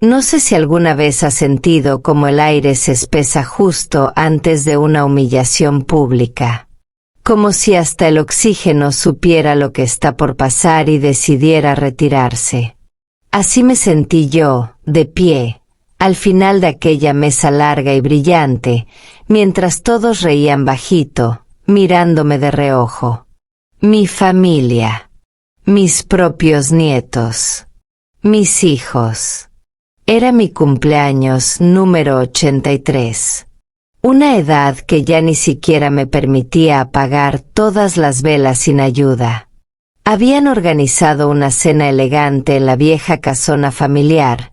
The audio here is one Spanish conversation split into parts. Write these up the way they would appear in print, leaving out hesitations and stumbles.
No sé si alguna vez has sentido como el aire se espesa justo antes de una humillación pública. Como si hasta el oxígeno supiera lo que está por pasar y decidiera retirarse. Así me sentí yo, de pie, al final de aquella mesa larga y brillante, mientras todos reían bajito, mirándome de reojo. Mi familia. Mis propios nietos. Mis hijos. Era mi cumpleaños número 83. Una edad que ya ni siquiera me permitía apagar todas las velas sin ayuda. Habían organizado una cena elegante en la vieja casona familiar,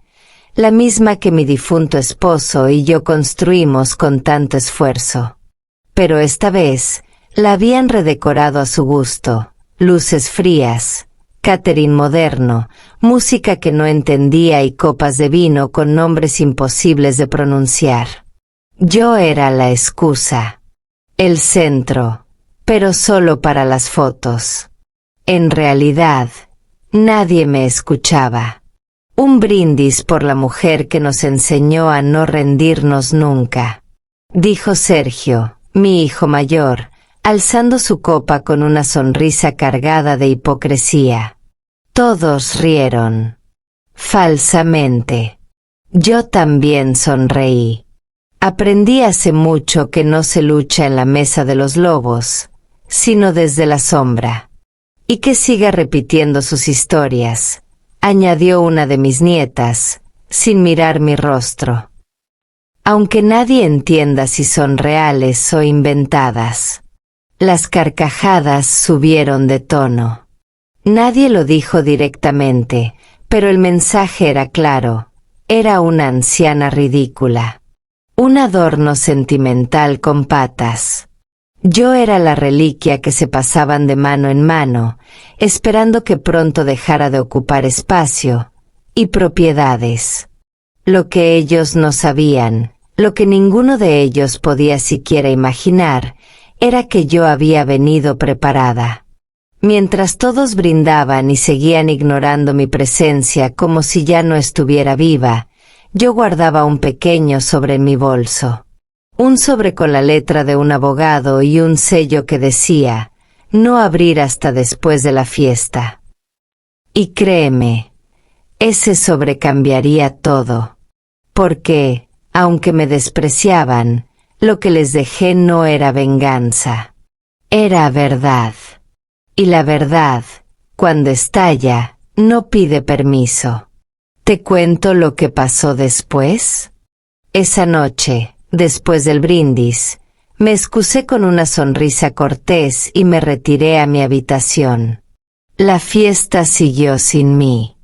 la misma que mi difunto esposo y yo construimos con tanto esfuerzo. Pero esta vez, la habían redecorado a su gusto, luces frías, catering moderno, música que no entendía y copas de vino con nombres imposibles de pronunciar. Yo era la excusa, el centro, pero solo para las fotos. En realidad, nadie me escuchaba. Un brindis por la mujer que nos enseñó a no rendirnos nunca, dijo Sergio, mi hijo mayor, alzando su copa con una sonrisa cargada de hipocresía. Todos rieron. Falsamente. Yo también sonreí. Aprendí hace mucho que no se lucha en la mesa de los lobos, sino desde la sombra. Y que siga repitiendo sus historias, añadió una de mis nietas, sin mirar mi rostro. Aunque nadie entienda si son reales o inventadas. Las carcajadas subieron de tono. Nadie lo dijo directamente, pero el mensaje era claro. Era una anciana ridícula. Un adorno sentimental con patas. Yo era la reliquia que se pasaban de mano en mano, esperando que pronto dejara de ocupar espacio y propiedades. Lo que ellos no sabían, lo que ninguno de ellos podía siquiera imaginar, era que yo había venido preparada. Mientras todos brindaban y seguían ignorando mi presencia como si ya no estuviera viva, yo guardaba un pequeño sobre en mi bolso. Un sobre con la letra de un abogado y un sello que decía, no abrir hasta después de la fiesta. Y créeme, ese sobre cambiaría todo. Porque, aunque me despreciaban, lo que les dejé no era venganza. Era verdad. Y la verdad, cuando estalla, no pide permiso. ¿Te cuento lo que pasó después? Esa noche, después del brindis, me excusé con una sonrisa cortés y me retiré a mi habitación. La fiesta siguió sin mí.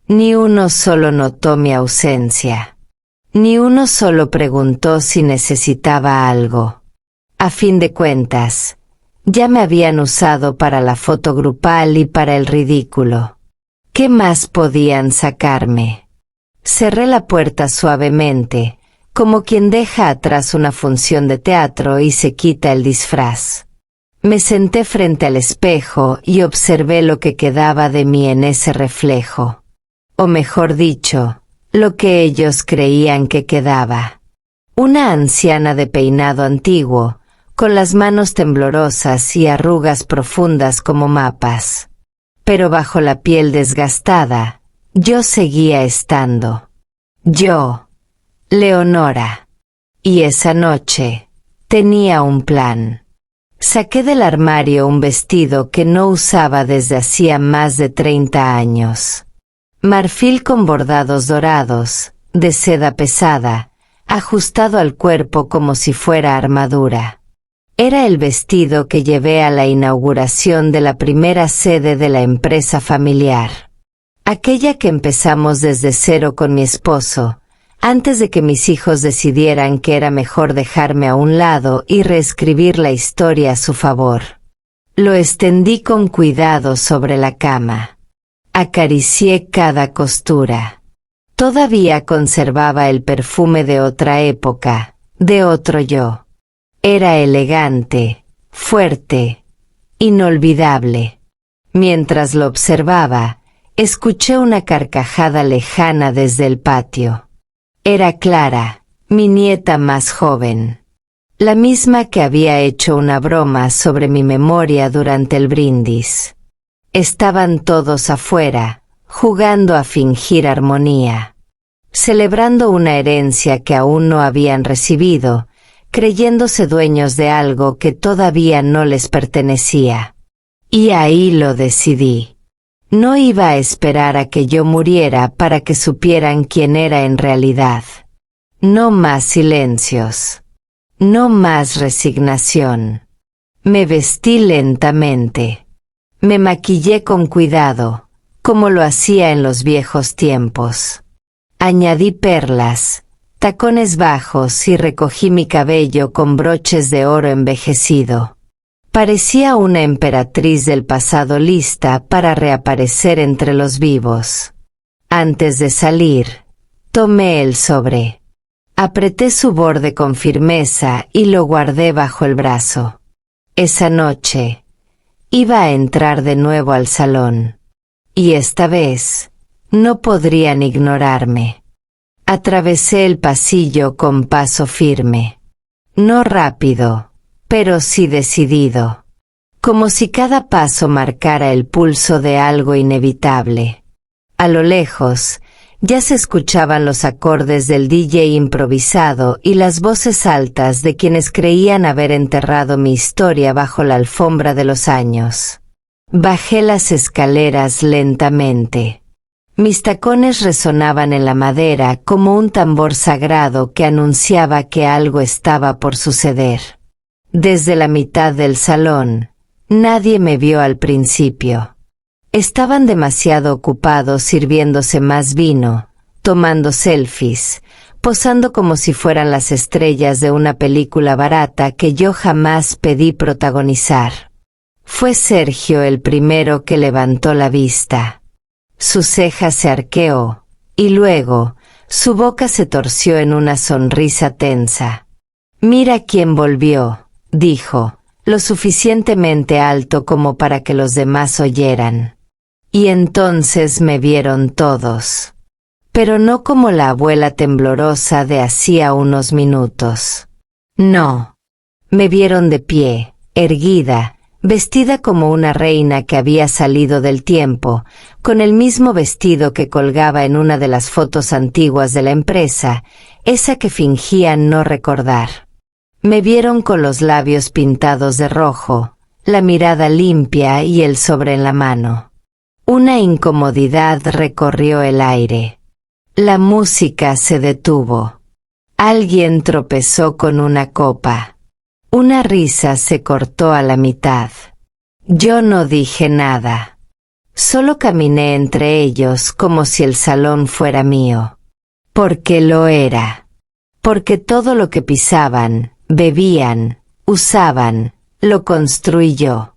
Ni uno solo notó mi ausencia. Ni uno solo preguntó si necesitaba algo. A fin de cuentas, ya me habían usado para la foto grupal y para el ridículo. ¿Qué más podían sacarme? Cerré la puerta suavemente, como quien deja atrás una función de teatro y se quita el disfraz. Me senté frente al espejo y observé lo que quedaba de mí en ese reflejo. O mejor dicho, lo que ellos creían que quedaba. Una anciana de peinado antiguo, con las manos temblorosas y arrugas profundas como mapas. Pero bajo la piel desgastada, yo seguía estando. Yo, Leonora. Y esa noche, tenía un plan. Saqué del armario un vestido que no usaba desde hacía más de 30 años. Marfil con bordados dorados, de seda pesada, ajustado al cuerpo como si fuera armadura. Era el vestido que llevé a la inauguración de la primera sede de la empresa familiar. Aquella que empezamos desde cero con mi esposo, antes de que mis hijos decidieran que era mejor dejarme a un lado y reescribir la historia a su favor. Lo extendí con cuidado sobre la cama. Acaricié cada costura. Todavía conservaba el perfume de otra época, de otro yo. Era elegante, fuerte, inolvidable. Mientras lo observaba, Escuché una carcajada lejana desde el patio. Era Clara, mi nieta más joven. La misma que había hecho una broma sobre mi memoria durante el brindis. Estaban todos afuera, jugando a fingir armonía, celebrando una herencia que aún no habían recibido, creyéndose dueños de algo que todavía no les pertenecía. Y ahí lo decidí. No iba a esperar a que yo muriera para que supieran quién era en realidad. No más silencios. No más resignación. Me vestí lentamente. Me maquillé con cuidado, como lo hacía en los viejos tiempos. Añadí perlas, tacones bajos y recogí mi cabello con broches de oro envejecido. Parecía una emperatriz del pasado lista para reaparecer entre los vivos. Antes de salir, tomé el sobre. Apreté su borde con firmeza y lo guardé bajo el brazo. Esa noche, iba a entrar de nuevo al salón. Y esta vez, no podrían ignorarme. Atravesé el pasillo con paso firme. No rápido, pero sí decidido. Como si cada paso marcara el pulso de algo inevitable. A lo lejos, ya se escuchaban los acordes del DJ improvisado y las voces altas de quienes creían haber enterrado mi historia bajo la alfombra de los años. Bajé las escaleras lentamente. Mis tacones resonaban en la madera como un tambor sagrado que anunciaba que algo estaba por suceder. Desde la mitad del salón, nadie me vio al principio. Estaban demasiado ocupados sirviéndose más vino, tomando selfies, posando como si fueran las estrellas de una película barata que yo jamás pedí protagonizar. Fue Sergio el primero que levantó la vista. Su ceja se arqueó, y luego, su boca se torció en una sonrisa tensa. «Mira quién volvió», dijo, lo suficientemente alto como para que los demás oyeran. Y entonces me vieron todos. Pero no como la abuela temblorosa de hacía unos minutos. No. Me vieron de pie, erguida, vestida como una reina que había salido del tiempo, con el mismo vestido que colgaba en una de las fotos antiguas de la empresa, esa que fingían no recordar. Me vieron con los labios pintados de rojo, la mirada limpia y el sobre en la mano. Una incomodidad recorrió el aire. La música se detuvo. Alguien tropezó con una copa. Una risa se cortó a la mitad. Yo no dije nada. Solo caminé entre ellos como si el salón fuera mío. Porque lo era. Porque todo lo que pisaban, bebían, usaban, lo construí yo.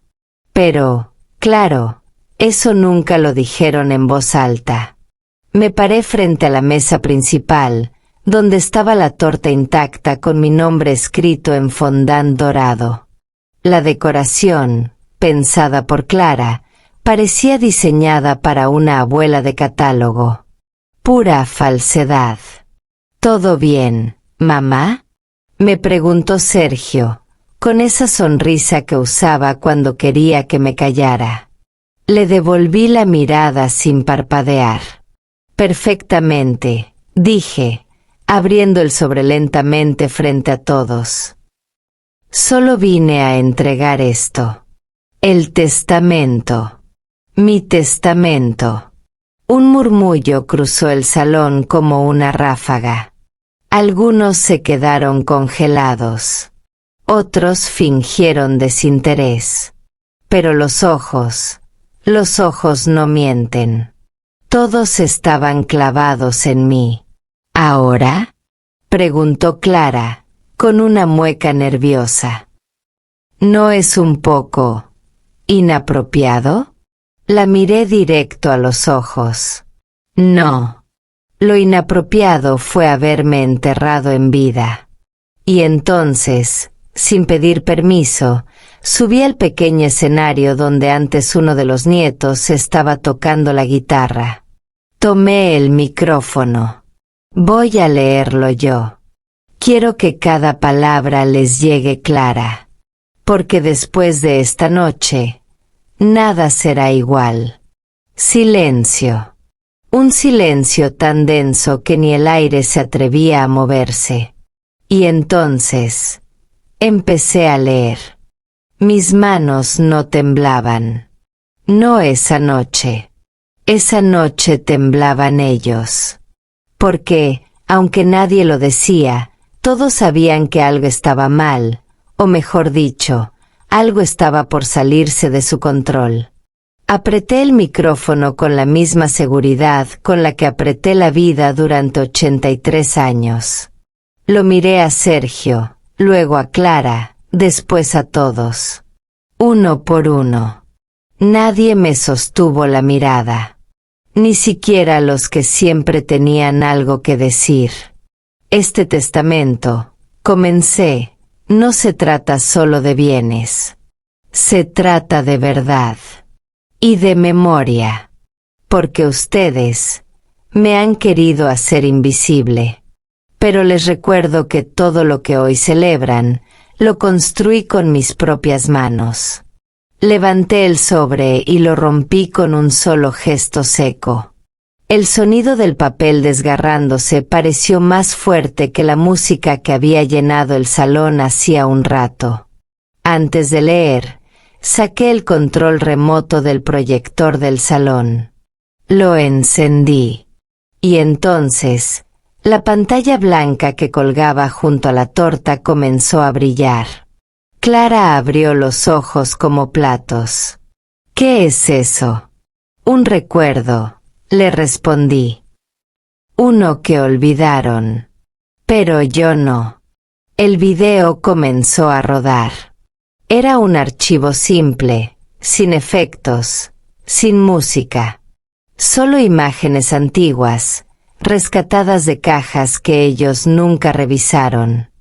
Pero, claro, eso nunca lo dijeron en voz alta. Me paré frente a la mesa principal, donde estaba la torta intacta con mi nombre escrito en fondant dorado. La decoración, pensada por Clara, parecía diseñada para una abuela de catálogo. Pura falsedad. ¿Todo bien, mamá?, me preguntó Sergio, con esa sonrisa que usaba cuando quería que me callara. Le devolví la mirada sin parpadear. Perfectamente, dije, abriendo el sobre lentamente frente a todos. Solo vine a entregar esto. El testamento. Mi testamento. Un murmullo cruzó el salón como una ráfaga. Algunos se quedaron congelados. Otros fingieron desinterés. Pero los ojos no mienten. Todos estaban clavados en mí. ¿Ahora?, preguntó Clara, con una mueca nerviosa. ¿No es un poco inapropiado? La miré directo a los ojos. No. Lo inapropiado fue haberme enterrado en vida. Y entonces, sin pedir permiso, Subí al pequeño escenario donde antes uno de los nietos estaba tocando la guitarra. Tomé el micrófono. Voy a leerlo yo. Quiero que cada palabra les llegue clara. Porque después de esta noche, nada será igual. Silencio. Un silencio tan denso que ni el aire se atrevía a moverse. Y entonces, empecé a leer. Mis manos no temblaban. No esa noche. Esa noche temblaban ellos. Porque, aunque nadie lo decía, todos sabían que algo estaba mal, o mejor dicho, algo estaba por salirse de su control. Apreté el micrófono con la misma seguridad con la que apreté la vida durante 83 años. Lo miré a Sergio, luego a Clara, después a todos. Uno por uno. Nadie me sostuvo la mirada. Ni siquiera los que siempre tenían algo que decir. Este testamento, comencé, no se trata solo de bienes. Se trata de verdad. Y de memoria. Porque ustedes me han querido hacer invisible. Pero les recuerdo que todo lo que hoy celebran, lo construí con mis propias manos. Levanté el sobre y lo rompí con un solo gesto seco. El sonido del papel desgarrándose pareció más fuerte que la música que había llenado el salón hacía un rato. Antes de leer, saqué el control remoto del proyector del salón. Lo encendí. Y entonces, la pantalla blanca que colgaba junto a la torta comenzó a brillar. Clara abrió los ojos como platos. ¿Qué es eso? Un recuerdo, le respondí. Uno que olvidaron. Pero yo no. El video comenzó a rodar. Era un archivo simple, sin efectos, sin música. Solo imágenes antiguas, rescatadas de cajas que ellos nunca revisaron.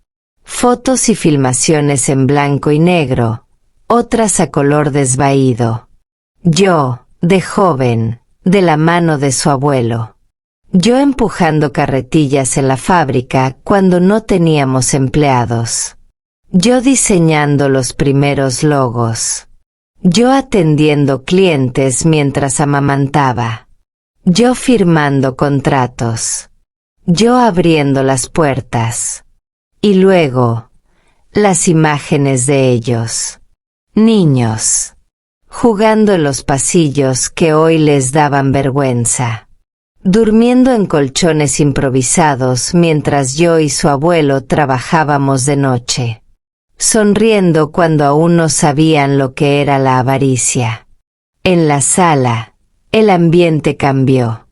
Fotos y filmaciones en blanco y negro, otras a color desvaído. Yo, de joven, de la mano de su abuelo. Yo empujando carretillas en la fábrica cuando no teníamos empleados. Yo diseñando los primeros logos. Yo atendiendo clientes mientras amamantaba. Yo firmando contratos. Yo abriendo las puertas. Y luego, las imágenes de ellos. Niños. Jugando en los pasillos que hoy les daban vergüenza. Durmiendo en colchones improvisados mientras yo y su abuelo trabajábamos de noche. Sonriendo cuando aún no sabían lo que era la avaricia. En la sala, el ambiente cambió.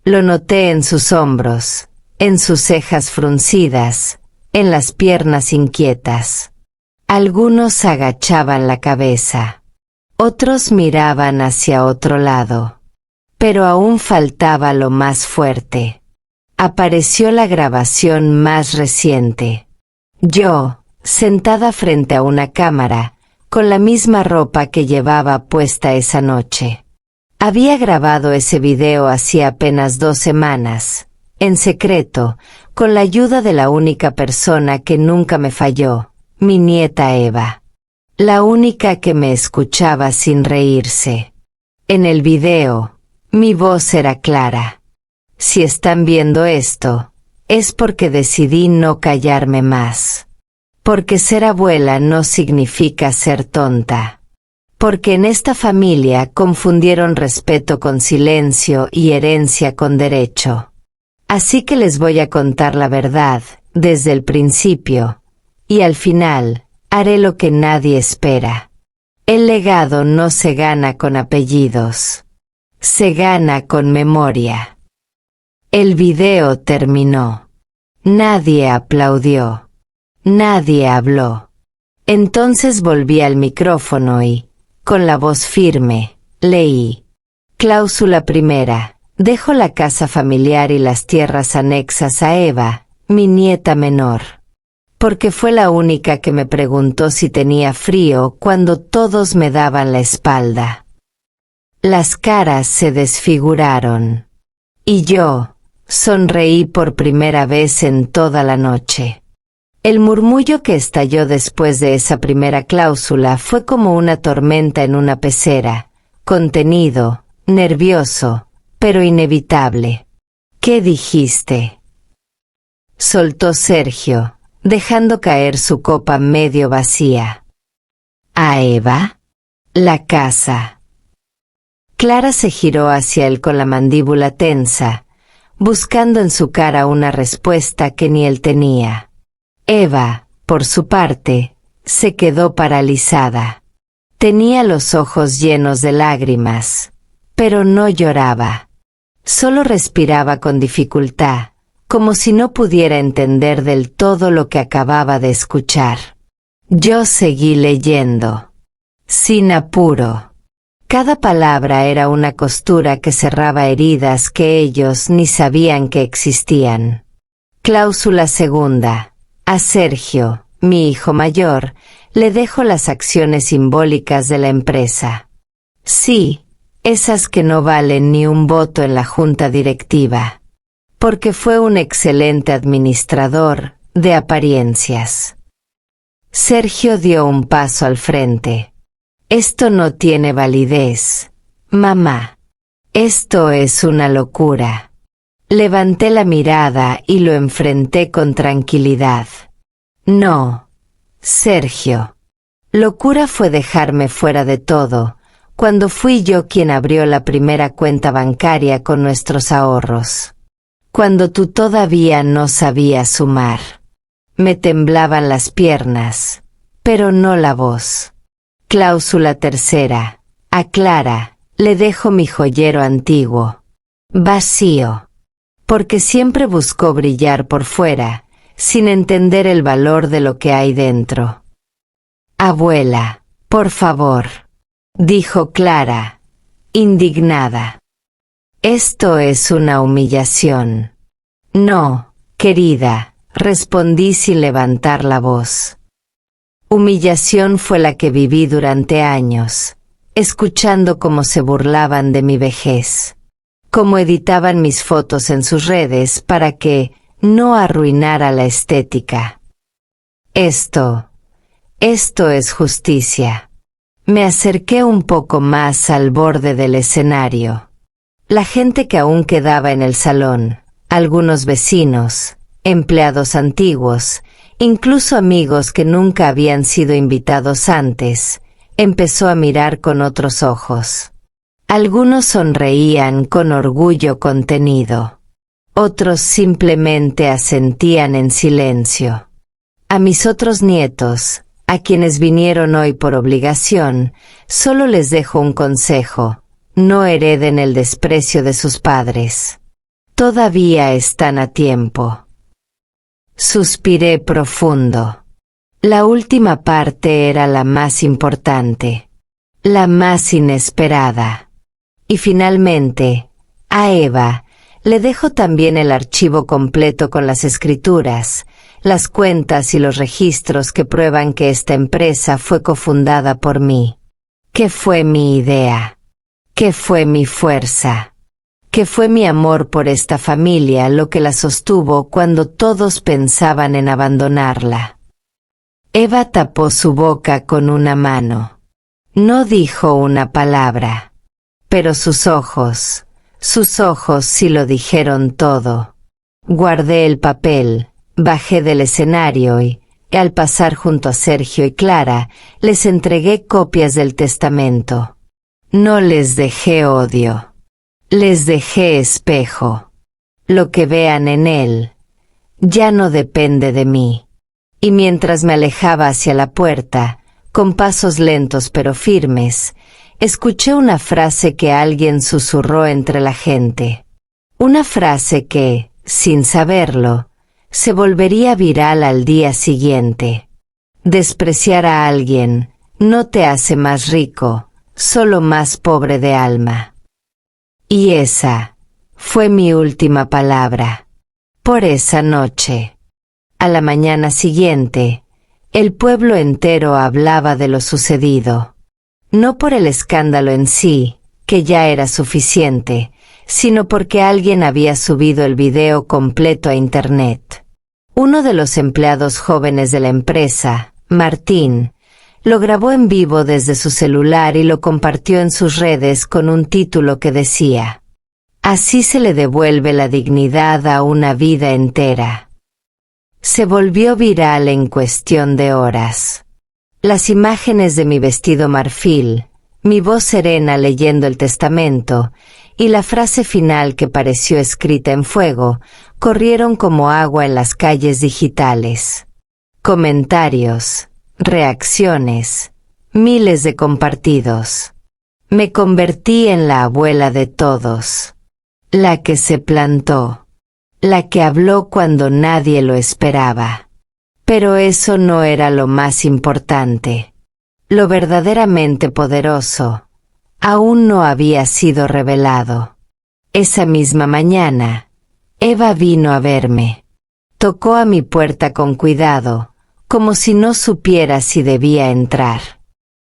Lo noté en sus hombros, en sus cejas fruncidas, en las piernas inquietas. Algunos agachaban la cabeza. Otros miraban hacia otro lado. Pero aún faltaba lo más fuerte. Apareció la grabación más reciente. Yo, sentada frente a una cámara, con la misma ropa que llevaba puesta esa noche. Había grabado ese video hacía apenas 2 semanas, en secreto, con la ayuda de la única persona que nunca me falló, mi nieta Eva. La única que me escuchaba sin reírse. En el video, mi voz era clara. Si están viendo esto, es porque decidí no callarme más. Porque ser abuela no significa ser tonta. Porque en esta familia confundieron respeto con silencio y herencia con derecho. Así que les voy a contar la verdad, desde el principio. Y al final, haré lo que nadie espera. El legado no se gana con apellidos. Se gana con memoria. El video terminó. Nadie aplaudió. Nadie habló. Entonces volví al micrófono y, con la voz firme, leí. Cláusula primera. Dejo la casa familiar y las tierras anexas a Eva, mi nieta menor. porque fue la única que me preguntó si tenía frío cuando todos me daban la espalda. Las caras se desfiguraron. Y yo sonreí por primera vez en toda la noche. El murmullo que estalló después de esa primera cláusula fue como una tormenta en una pecera, contenido, nervioso, pero inevitable. ¿Qué dijiste?, soltó Sergio, dejando caer su copa medio vacía. ¿A Eva? La casa. Clara se giró hacia él con la mandíbula tensa, buscando en su cara una respuesta que ni él tenía. Eva, por su parte, se quedó paralizada. Tenía los ojos llenos de lágrimas, pero no lloraba. Solo respiraba con dificultad, como si no pudiera entender del todo lo que acababa de escuchar. Yo seguí leyendo, sin apuro. Cada palabra era una costura que cerraba heridas que ellos ni sabían que existían. Cláusula segunda. A Sergio, mi hijo mayor, le dejo las acciones simbólicas de la empresa. Sí, esas que no valen ni un voto en la junta directiva. Porque fue un excelente administrador de apariencias. Sergio dio un paso al frente. Esto no tiene validez, mamá. Esto es una locura. Levanté la mirada y lo enfrenté con tranquilidad. No, Sergio. Locura fue dejarme fuera de todo, cuando fui yo quien abrió la primera cuenta bancaria con nuestros ahorros. Cuando tú todavía no sabías sumar. Me temblaban las piernas, pero no la voz. Cláusula tercera. A Clara, le dejo mi joyero antiguo. Vacío. Porque siempre buscó brillar por fuera, sin entender el valor de lo que hay dentro. Abuela, por favor, dijo Clara, indignada. Esto es una humillación. No, querida, respondí sin levantar la voz. Humillación fue la que viví durante años, escuchando cómo se burlaban de mi vejez, cómo editaban mis fotos en sus redes para que no arruinara la estética. Esto es justicia. Me acerqué un poco más al borde del escenario. La gente que aún quedaba en el salón, algunos vecinos, empleados antiguos, incluso amigos que nunca habían sido invitados antes, empezó a mirar con otros ojos. Algunos sonreían con orgullo contenido. Otros simplemente asentían en silencio. A mis otros nietos, a quienes vinieron hoy por obligación, solo les dejo un consejo: no hereden el desprecio de sus padres. Todavía están a tiempo. Suspiré profundo. La última parte era la más importante, la más inesperada. Y finalmente, a Eva, le dejo también el archivo completo con las escrituras, las cuentas y los registros que prueban que esta empresa fue cofundada por mí. Que fue mi idea. Que fue mi fuerza. Que fue mi amor por esta familia lo que la sostuvo cuando todos pensaban en abandonarla. Eva tapó su boca con una mano. No dijo una palabra. Pero sus ojos sí lo dijeron todo. Guardé el papel, bajé del escenario y, al pasar junto a Sergio y Clara, les entregué copias del testamento. No les dejé odio. Les dejé espejo. Lo que vean en él ya no depende de mí. Y mientras me alejaba hacia la puerta, con pasos lentos pero firmes, escuché una frase que alguien susurró entre la gente. Una frase que, sin saberlo, se volvería viral al día siguiente. Despreciar a alguien no te hace más rico, solo más pobre de alma. Y esa fue mi última palabra. Por esa noche. A la mañana siguiente, el pueblo entero hablaba de lo sucedido. No por el escándalo en sí, que ya era suficiente, sino porque alguien había subido el video completo a Internet. Uno de los empleados jóvenes de la empresa, Martín, lo grabó en vivo desde su celular y lo compartió en sus redes con un título que decía: "Así se le devuelve la dignidad a una vida entera". Se volvió viral en cuestión de horas. Las imágenes de mi vestido marfil, mi voz serena leyendo el testamento, y la frase final que pareció escrita en fuego, corrieron como agua en las calles digitales. Comentarios, reacciones, miles de compartidos. Me convertí en la abuela de todos. La que se plantó. La que habló cuando nadie lo esperaba. Pero eso no era lo más importante. Lo verdaderamente poderoso aún no había sido revelado. Esa misma mañana, Eva vino a verme. Tocó a mi puerta con cuidado, como si no supiera si debía entrar.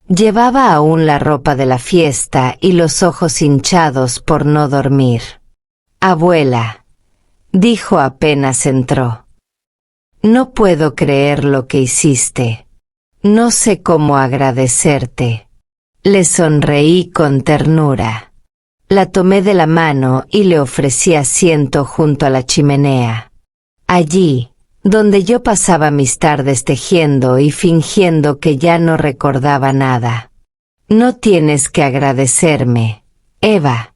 Llevaba aún la ropa de la fiesta y los ojos hinchados por no dormir. «Abuela», dijo apenas entró. «No puedo creer lo que hiciste. No sé cómo agradecerte». Le sonreí con ternura. La tomé de la mano y le ofrecí asiento junto a la chimenea. Allí, donde yo pasaba mis tardes tejiendo y fingiendo que ya no recordaba nada. «No tienes que agradecerme, Eva.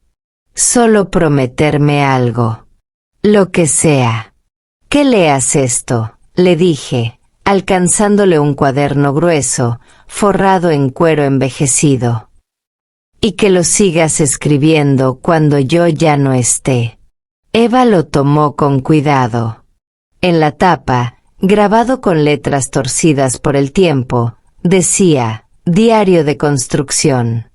Solo prometerme algo. Lo que sea». «Que leas esto», le dije, alcanzándole un cuaderno grueso, forrado en cuero envejecido. «Y que lo sigas escribiendo cuando yo ya no esté». Eva lo tomó con cuidado. En la tapa, grabado con letras torcidas por el tiempo, decía: «Diario de construcción».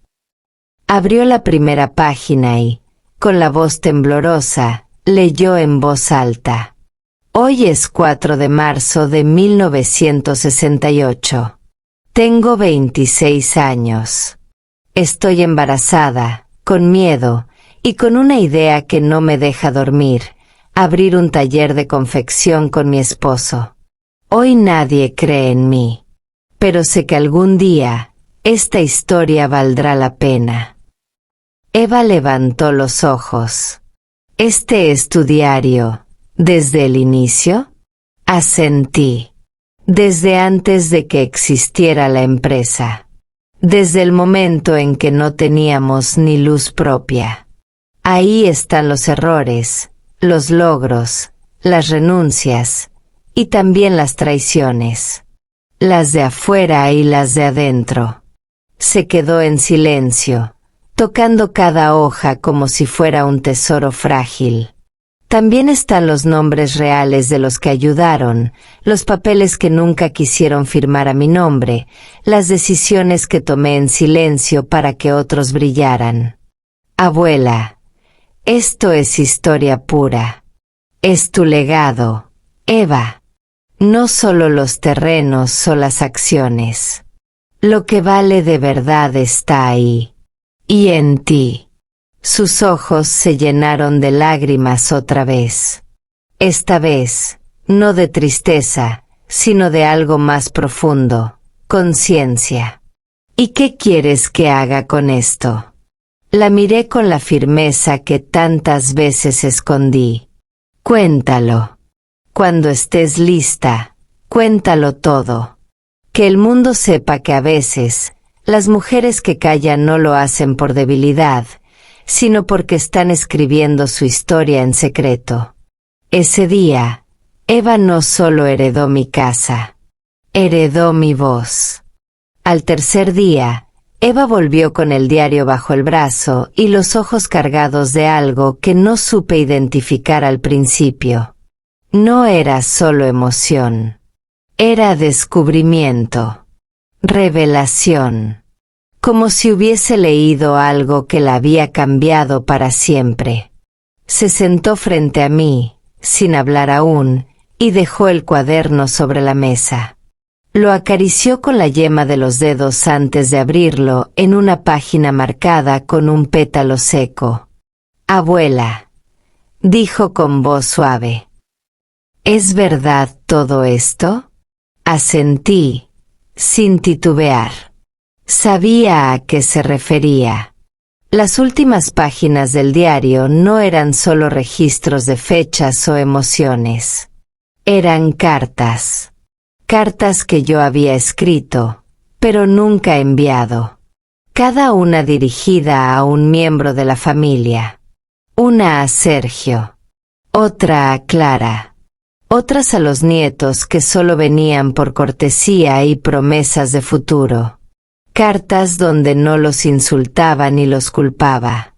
Abrió la primera página y, con la voz temblorosa, leyó en voz alta: «Hoy es 4 de marzo de 1968. Tengo 26 años. Estoy embarazada, con miedo, y con una idea que no me deja dormir: abrir un taller de confección con mi esposo. Hoy nadie cree en mí. Pero sé que algún día, esta historia valdrá la pena». Eva levantó los ojos. «¿Este es tu diario, desde el inicio?». Asentí. «Desde antes de que existiera la empresa. Desde el momento en que no teníamos ni luz propia. Ahí están los errores, los logros, las renuncias, y también las traiciones. Las de afuera y las de adentro». Se quedó en silencio, tocando cada hoja como si fuera un tesoro frágil. «También están los nombres reales de los que ayudaron, los papeles que nunca quisieron firmar a mi nombre, las decisiones que tomé en silencio para que otros brillaran. Abuela, esto es historia pura. Es tu legado, Eva. No solo los terrenos o las acciones. Lo que vale de verdad está ahí. Y en ti». Sus ojos se llenaron de lágrimas otra vez. Esta vez, no de tristeza, sino de algo más profundo: conciencia. «¿Y qué quieres que haga con esto?». La miré con la firmeza que tantas veces escondí. «Cuéntalo. Cuando estés lista, cuéntalo todo. Que el mundo sepa que a veces, las mujeres que callan no lo hacen por debilidad, sino porque están escribiendo su historia en secreto». Ese día, Eva no solo heredó mi casa, heredó mi voz. Al tercer día, Eva volvió con el diario bajo el brazo y los ojos cargados de algo que no supe identificar al principio. No era solo emoción. Era descubrimiento. Revelación. Como si hubiese leído algo que la había cambiado para siempre. Se sentó frente a mí, sin hablar aún, y dejó el cuaderno sobre la mesa. Lo acarició con la yema de los dedos antes de abrirlo en una página marcada con un pétalo seco. «Abuela», dijo con voz suave. «¿Es verdad todo esto?». Asentí, sin titubear. Sabía a qué se refería. Las últimas páginas del diario no eran solo registros de fechas o emociones. Eran cartas. Cartas que yo había escrito, pero nunca enviado. Cada una dirigida a un miembro de la familia. Una a Sergio. Otra a Clara. Otras a los nietos que solo venían por cortesía y promesas de futuro. Cartas donde no los insultaba ni los culpaba.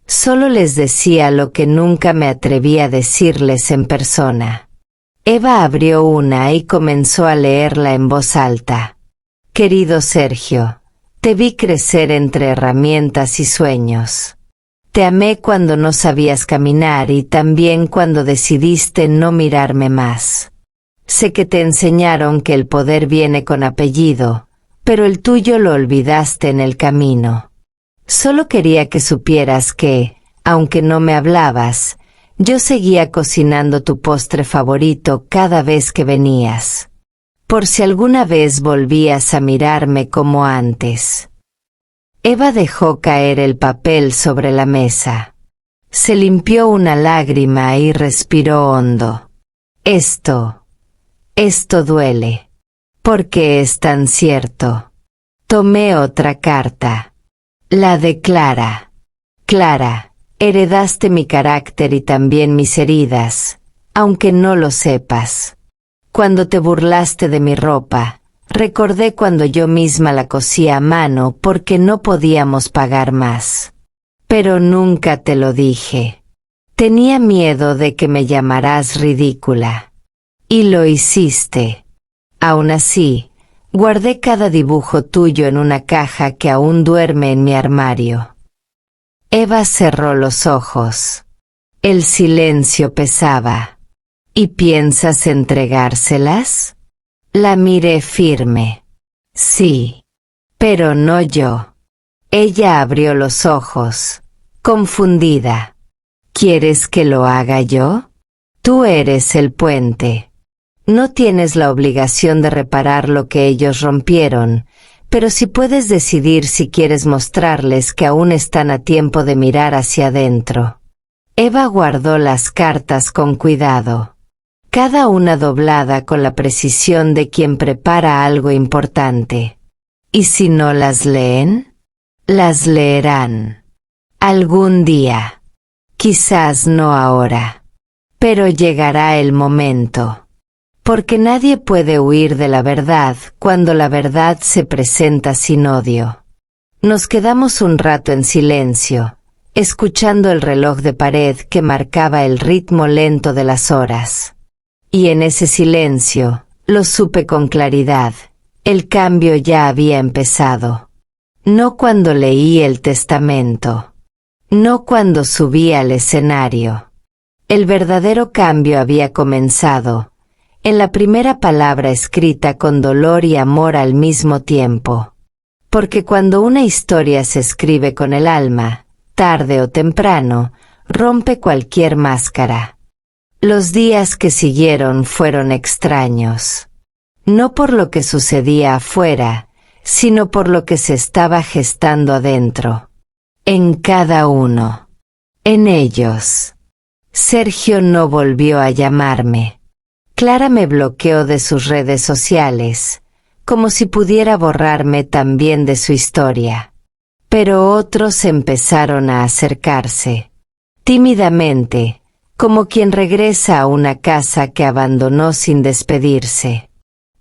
Solo les decía lo que nunca me atreví a decirles en persona. Eva abrió una y comenzó a leerla en voz alta. «Querido Sergio, te vi crecer entre herramientas y sueños. Te amé cuando no sabías caminar y también cuando decidiste no mirarme más. Sé que te enseñaron que el poder viene con apellido, pero el tuyo lo olvidaste en el camino. Solo quería que supieras que, aunque no me hablabas, yo seguía cocinando tu postre favorito cada vez que venías. Por si alguna vez volvías a mirarme como antes». Eva dejó caer el papel sobre la mesa. Se limpió una lágrima y respiró hondo. Esto duele. Porque es tan cierto. Tomé otra carta. La de Clara. Clara, heredaste mi carácter y también mis heridas, aunque no lo sepas. Cuando te burlaste de mi ropa, recordé cuando yo misma la cosía a mano porque no podíamos pagar más. Pero nunca te lo dije. Tenía miedo de que me llamaras ridícula. Y lo hiciste. Aún así, guardé cada dibujo tuyo en una caja que aún duerme en mi armario. Eva cerró los ojos. El silencio pesaba. ¿Y piensas entregárselas? La miré firme. Sí. Pero no yo. Ella abrió los ojos, confundida. ¿Quieres que lo haga yo? Tú eres el puente. No tienes la obligación de reparar lo que ellos rompieron, pero sí puedes decidir si quieres mostrarles que aún están a tiempo de mirar hacia adentro. Eva guardó las cartas con cuidado. Cada una doblada con la precisión de quien prepara algo importante. ¿Y si no las leen? Las leerán. Algún día. Quizás no ahora. Pero llegará el momento. Porque nadie puede huir de la verdad cuando la verdad se presenta sin odio. Nos quedamos un rato en silencio, escuchando el reloj de pared que marcaba el ritmo lento de las horas. Y en ese silencio, lo supe con claridad, el cambio ya había empezado. No cuando leí el testamento. No cuando subí al escenario. El verdadero cambio había comenzado, en la primera palabra escrita con dolor y amor al mismo tiempo. Porque cuando una historia se escribe con el alma, tarde o temprano, rompe cualquier máscara. Los días que siguieron fueron extraños. No por lo que sucedía afuera, sino por lo que se estaba gestando adentro. En cada uno. En ellos. Sergio no volvió a llamarme. Clara me bloqueó de sus redes sociales, como si pudiera borrarme también de su historia. Pero otros empezaron a acercarse. Tímidamente, como quien regresa a una casa que abandonó sin despedirse.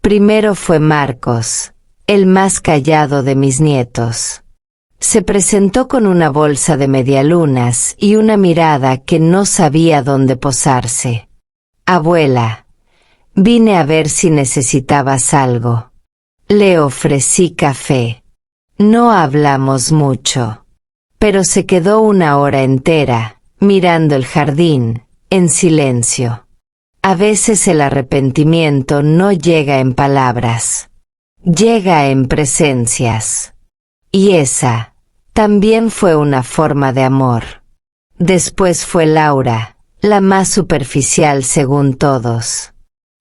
Primero fue Marcos, el más callado de mis nietos. Se presentó con una bolsa de medialunas y una mirada que no sabía dónde posarse. «Abuela, vine a ver si necesitabas algo». Le ofrecí café. No hablamos mucho. Pero se quedó una hora entera, mirando el jardín, en silencio. A veces el arrepentimiento no llega en palabras, llega en presencias. Y esa también fue una forma de amor. Después fue Laura, la más superficial según todos.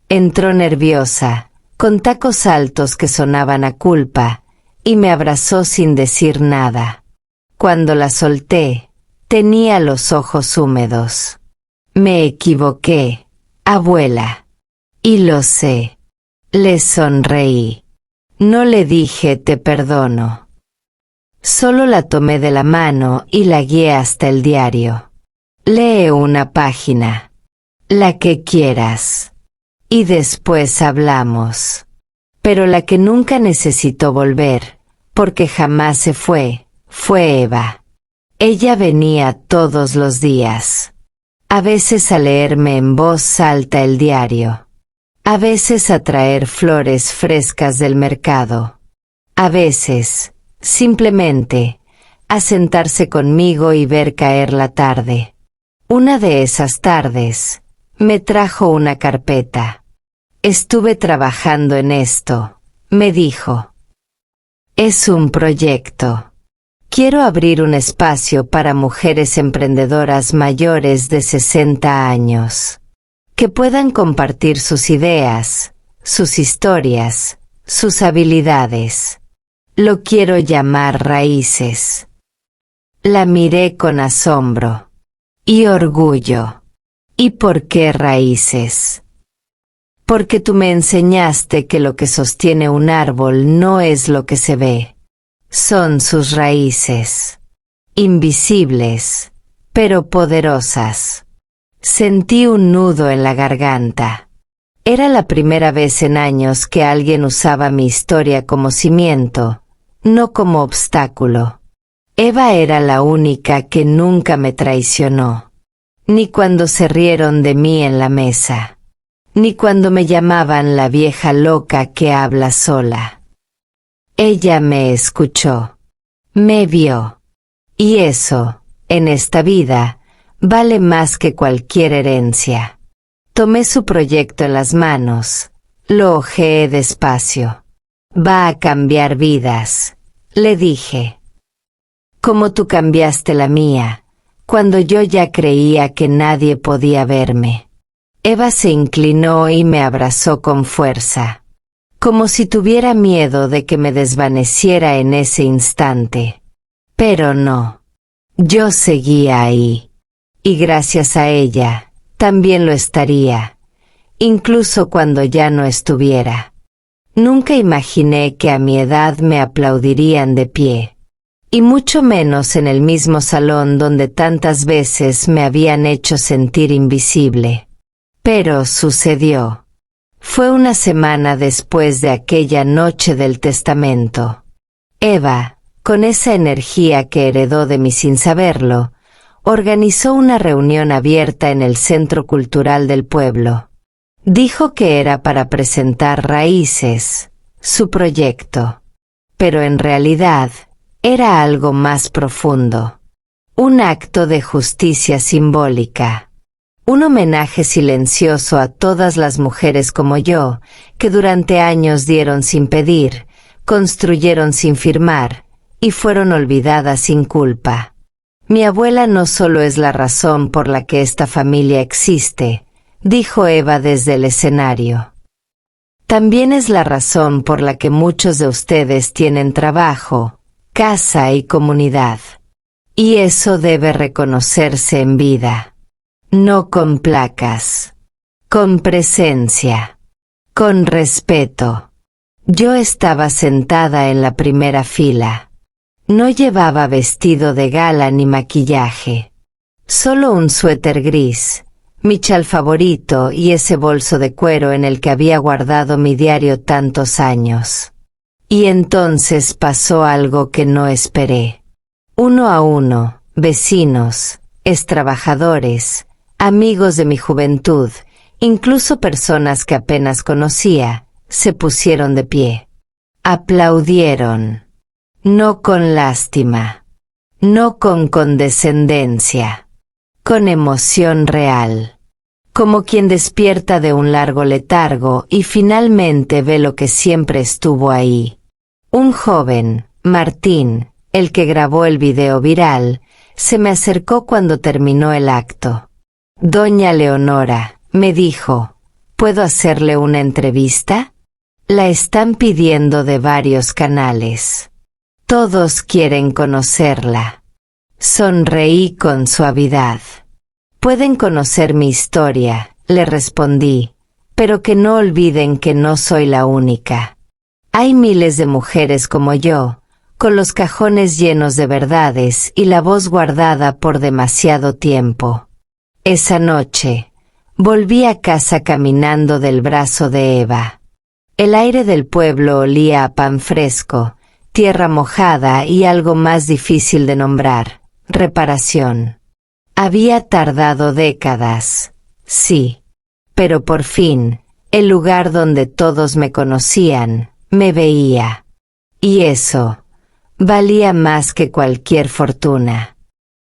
Entró nerviosa, con tacos altos que sonaban a culpa, y me abrazó sin decir nada. Cuando la solté, tenía los ojos húmedos. Me equivoqué, abuela. Y lo sé. Le sonreí. No le dije te perdono. Solo la tomé de la mano y la guié hasta el diario. Lee una página. La que quieras. Y después hablamos. Pero la que nunca necesitó volver, porque jamás se fue Eva. Ella venía todos los días. A veces a leerme en voz alta el diario. A veces a traer flores frescas del mercado. A veces, simplemente, a sentarse conmigo y ver caer la tarde. Una de esas tardes, me trajo una carpeta. Estuve trabajando en esto, me dijo. Es un proyecto. Quiero abrir un espacio para mujeres emprendedoras mayores de 60 años. Que puedan compartir sus ideas, sus historias, sus habilidades. Lo quiero llamar Raíces. La miré con asombro. Y orgullo. ¿Y por qué Raíces? Porque tú me enseñaste que lo que sostiene un árbol no es lo que se ve. Son sus raíces. Invisibles, pero poderosas. Sentí un nudo en la garganta. Era la primera vez en años que alguien usaba mi historia como cimiento, no como obstáculo. Eva era la única que nunca me traicionó. Ni cuando se rieron de mí en la mesa. Ni cuando me llamaban la vieja loca que habla sola. Ella me escuchó. Me vio. Y eso, en esta vida, vale más que cualquier herencia. Tomé su proyecto en las manos. Lo hojeé despacio. Va a cambiar vidas, le dije. Como tú cambiaste la mía, cuando yo ya creía que nadie podía verme. Eva se inclinó y me abrazó con fuerza. Como si tuviera miedo de que me desvaneciera en ese instante. Pero no. Yo seguía ahí. Y gracias a ella, también lo estaría. Incluso cuando ya no estuviera. Nunca imaginé que a mi edad me aplaudirían de pie. Y mucho menos en el mismo salón donde tantas veces me habían hecho sentir invisible. Pero sucedió. Fue una semana después de aquella noche del testamento. Eva, con esa energía que heredó de mí sin saberlo, organizó una reunión abierta en el Centro Cultural del pueblo. Dijo que era para presentar Raíces, su proyecto. Pero en realidad, era algo más profundo. Un acto de justicia simbólica. Un homenaje silencioso a todas las mujeres como yo, que durante años dieron sin pedir, construyeron sin firmar, y fueron olvidadas sin culpa. Mi abuela no solo es la razón por la que esta familia existe, dijo Eva desde el escenario. También es la razón por la que muchos de ustedes tienen trabajo, casa y comunidad. Y eso debe reconocerse en vida. No con placas. Con presencia. Con respeto. Yo estaba sentada en la primera fila. No llevaba vestido de gala ni maquillaje. Solo un suéter gris, mi chal favorito y ese bolso de cuero en el que había guardado mi diario tantos años. Y entonces pasó algo que no esperé. Uno a uno, vecinos, extrabajadores, amigos de mi juventud, incluso personas que apenas conocía, se pusieron de pie. Aplaudieron. No con lástima. No con condescendencia. Con emoción real. como quien despierta de un largo letargo y finalmente ve lo que siempre estuvo ahí. Un joven, Martín, el que grabó el video viral, se me acercó cuando terminó el acto. «Doña Leonora», me dijo, «¿puedo hacerle una entrevista? La están pidiendo de varios canales. Todos quieren conocerla». Sonreí con suavidad. «Pueden conocer mi historia», le respondí, «pero que no olviden que no soy la única. Hay miles de mujeres como yo, con los cajones llenos de verdades y la voz guardada por demasiado tiempo». Esa noche, volví a casa caminando del brazo de Eva. El aire del pueblo olía a pan fresco, tierra mojada y algo más difícil de nombrar, reparación. Había tardado décadas, sí, pero por fin, el lugar donde todos me conocían, me veía. Y eso valía más que cualquier fortuna.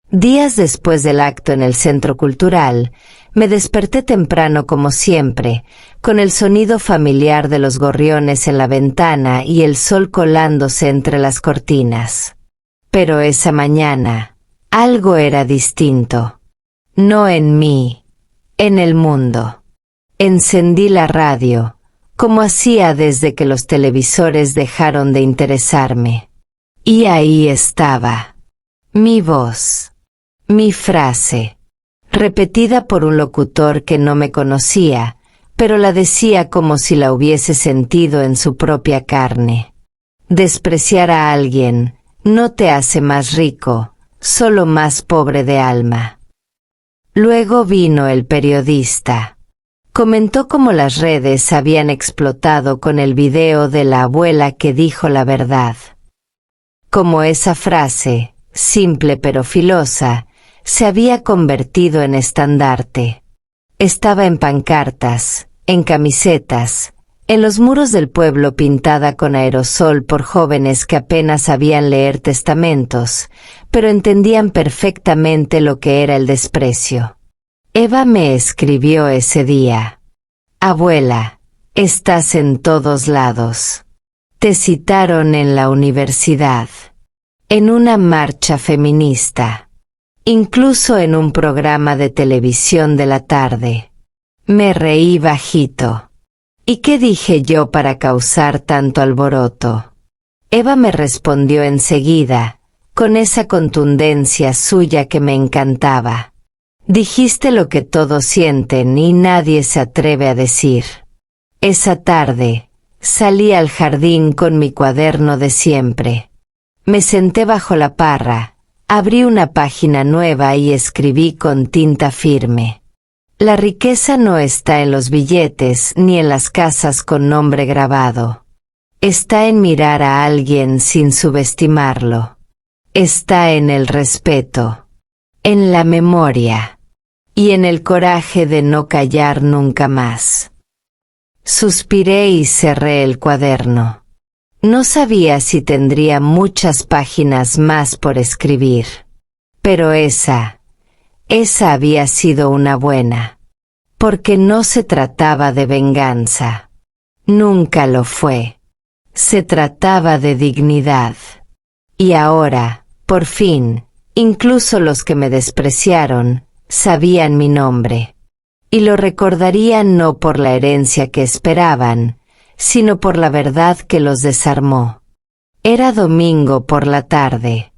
Días después del acto en el Centro Cultural, me desperté temprano como siempre, con el sonido familiar de los gorriones en la ventana y el sol colándose entre las cortinas. Pero esa mañana, algo era distinto. No en mí, en el mundo. Encendí la radio, como hacía desde que los televisores dejaron de interesarme. Y ahí estaba. Mi voz. Mi frase. Repetida por un locutor que no me conocía, pero la decía como si la hubiese sentido en su propia carne. Despreciar a alguien no te hace más rico, solo más pobre de alma. Luego vino el periodista. Comentó cómo las redes habían explotado con el video de la abuela que dijo la verdad. Como esa frase, simple pero filosa, se había convertido en estandarte. Estaba en pancartas, en camisetas, en los muros del pueblo pintada con aerosol por jóvenes que apenas sabían leer testamentos, pero entendían perfectamente lo que era el desprecio. Eva me escribió ese día. «Abuela, estás en todos lados. Te citaron en la universidad, en una marcha feminista, incluso en un programa de televisión de la tarde». Me reí bajito. ¿Y qué dije yo para causar tanto alboroto? Eva me respondió enseguida, con esa contundencia suya que me encantaba. «Dijiste lo que todos sienten y nadie se atreve a decir». Esa tarde, salí al jardín con mi cuaderno de siempre. Me senté bajo la parra, abrí una página nueva y escribí con tinta firme. La riqueza no está en los billetes ni en las casas con nombre grabado. Está en mirar a alguien sin subestimarlo. Está en el respeto, en la memoria y en el coraje de no callar nunca más. Suspiré y cerré el cuaderno. No sabía si tendría muchas páginas más por escribir. Pero esa había sido una buena. Porque no se trataba de venganza. Nunca lo fue. Se trataba de dignidad. Y ahora, por fin, incluso los que me despreciaron, sabían mi nombre. Y lo recordarían no por la herencia que esperaban, sino por la verdad que los desarmó. Era domingo por la tarde.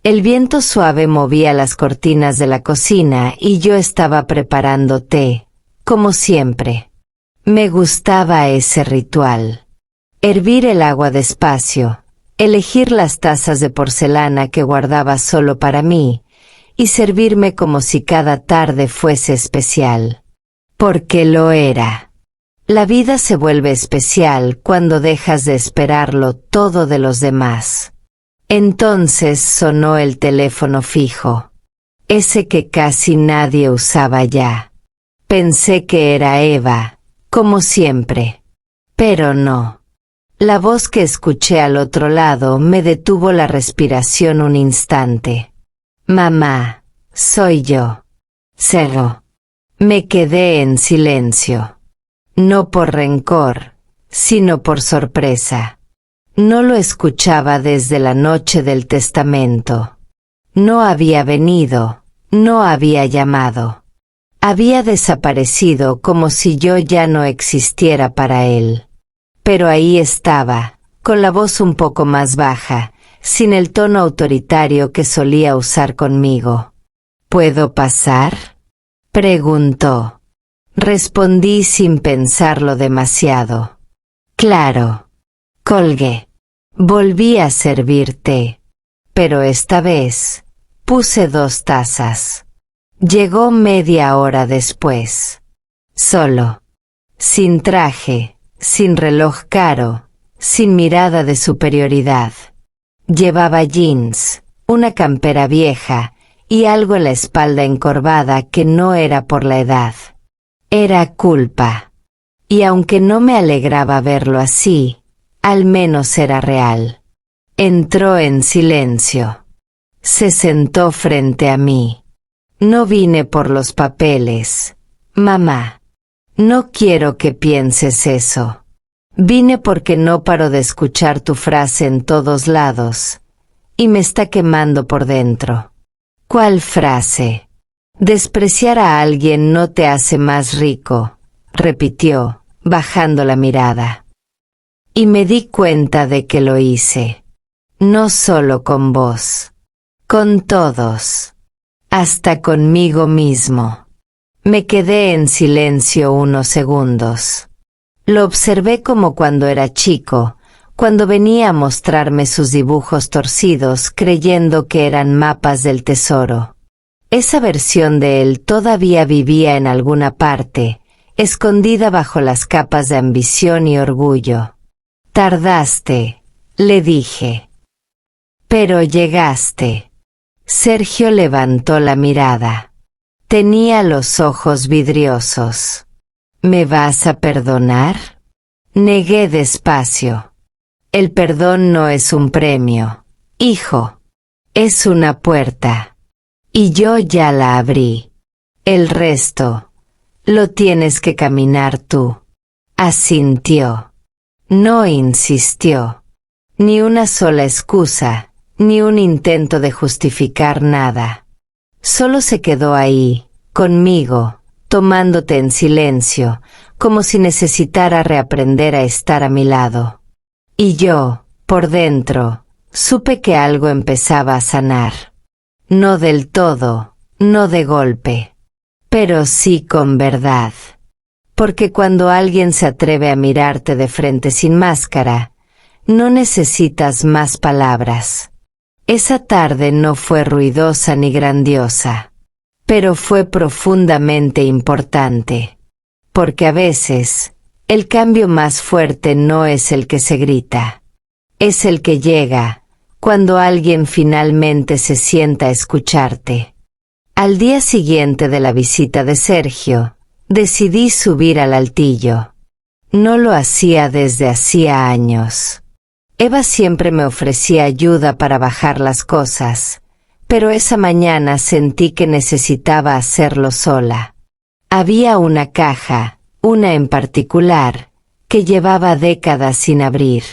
El viento suave movía las cortinas de la cocina y yo estaba preparando té, como siempre. Me gustaba ese ritual. Hervir el agua despacio, elegir las tazas de porcelana que guardaba solo para mí, y servirme como si cada tarde fuese especial. Porque lo era. La vida se vuelve especial cuando dejas de esperarlo todo de los demás. Entonces sonó el teléfono fijo. Ese que casi nadie usaba ya. Pensé que era Eva, como siempre. Pero no. La voz que escuché al otro lado me detuvo la respiración un instante. «Mamá, soy yo. Cerro». Me quedé en silencio. No por rencor, sino por sorpresa. No lo escuchaba desde la noche del testamento. No había venido, no había llamado. Había desaparecido como si yo ya no existiera para él. Pero ahí estaba, con la voz un poco más baja, sin el tono autoritario que solía usar conmigo. ¿Puedo pasar?, preguntó. Respondí sin pensarlo demasiado. Claro. Colgué. Volví a servir té. Pero esta vez, puse 2 tazas. Llegó media hora después. Solo. Sin traje, sin reloj caro, sin mirada de superioridad. Llevaba jeans, una campera vieja y algo en la espalda encorvada que no era por la edad. Era culpa. Y aunque no me alegraba verlo así, al menos era real. Entró en silencio. Se sentó frente a mí. No vine por los papeles, mamá. No quiero que pienses eso. Vine porque no paro de escuchar tu frase en todos lados, y me está quemando por dentro. ¿Cuál frase? Despreciar a alguien no te hace más rico, repitió, bajando la mirada. Y me di cuenta de que lo hice. No solo con vos. Con todos. Hasta conmigo mismo. Me quedé en silencio unos segundos. Lo observé como cuando era chico, cuando venía a mostrarme sus dibujos torcidos creyendo que eran mapas del tesoro. Esa versión de él todavía vivía en alguna parte, escondida bajo las capas de ambición y orgullo. Tardaste, le dije. Pero llegaste. Sergio levantó la mirada. Tenía los ojos vidriosos. ¿Me vas a perdonar? Negué despacio. El perdón no es un premio, hijo. Es una puerta. Y yo ya la abrí. El resto, lo tienes que caminar tú. Asintió. No insistió. Ni una sola excusa, ni un intento de justificar nada. Solo se quedó ahí, conmigo, tomándote en silencio, como si necesitara reaprender a estar a mi lado. Y yo, por dentro, supe que algo empezaba a sanar. No del todo, no de golpe, pero sí con verdad. Porque cuando alguien se atreve a mirarte de frente sin máscara, no necesitas más palabras. Esa tarde no fue ruidosa ni grandiosa, pero fue profundamente importante. Porque a veces, el cambio más fuerte no es el que se grita. Es el que llega, cuando alguien finalmente se sienta a escucharte. Al día siguiente de la visita de Sergio, decidí subir al altillo. No lo hacía desde hacía años. Eva siempre me ofrecía ayuda para bajar las cosas, pero esa mañana sentí que necesitaba hacerlo sola. Había una caja, una en particular, que llevaba décadas sin abrir.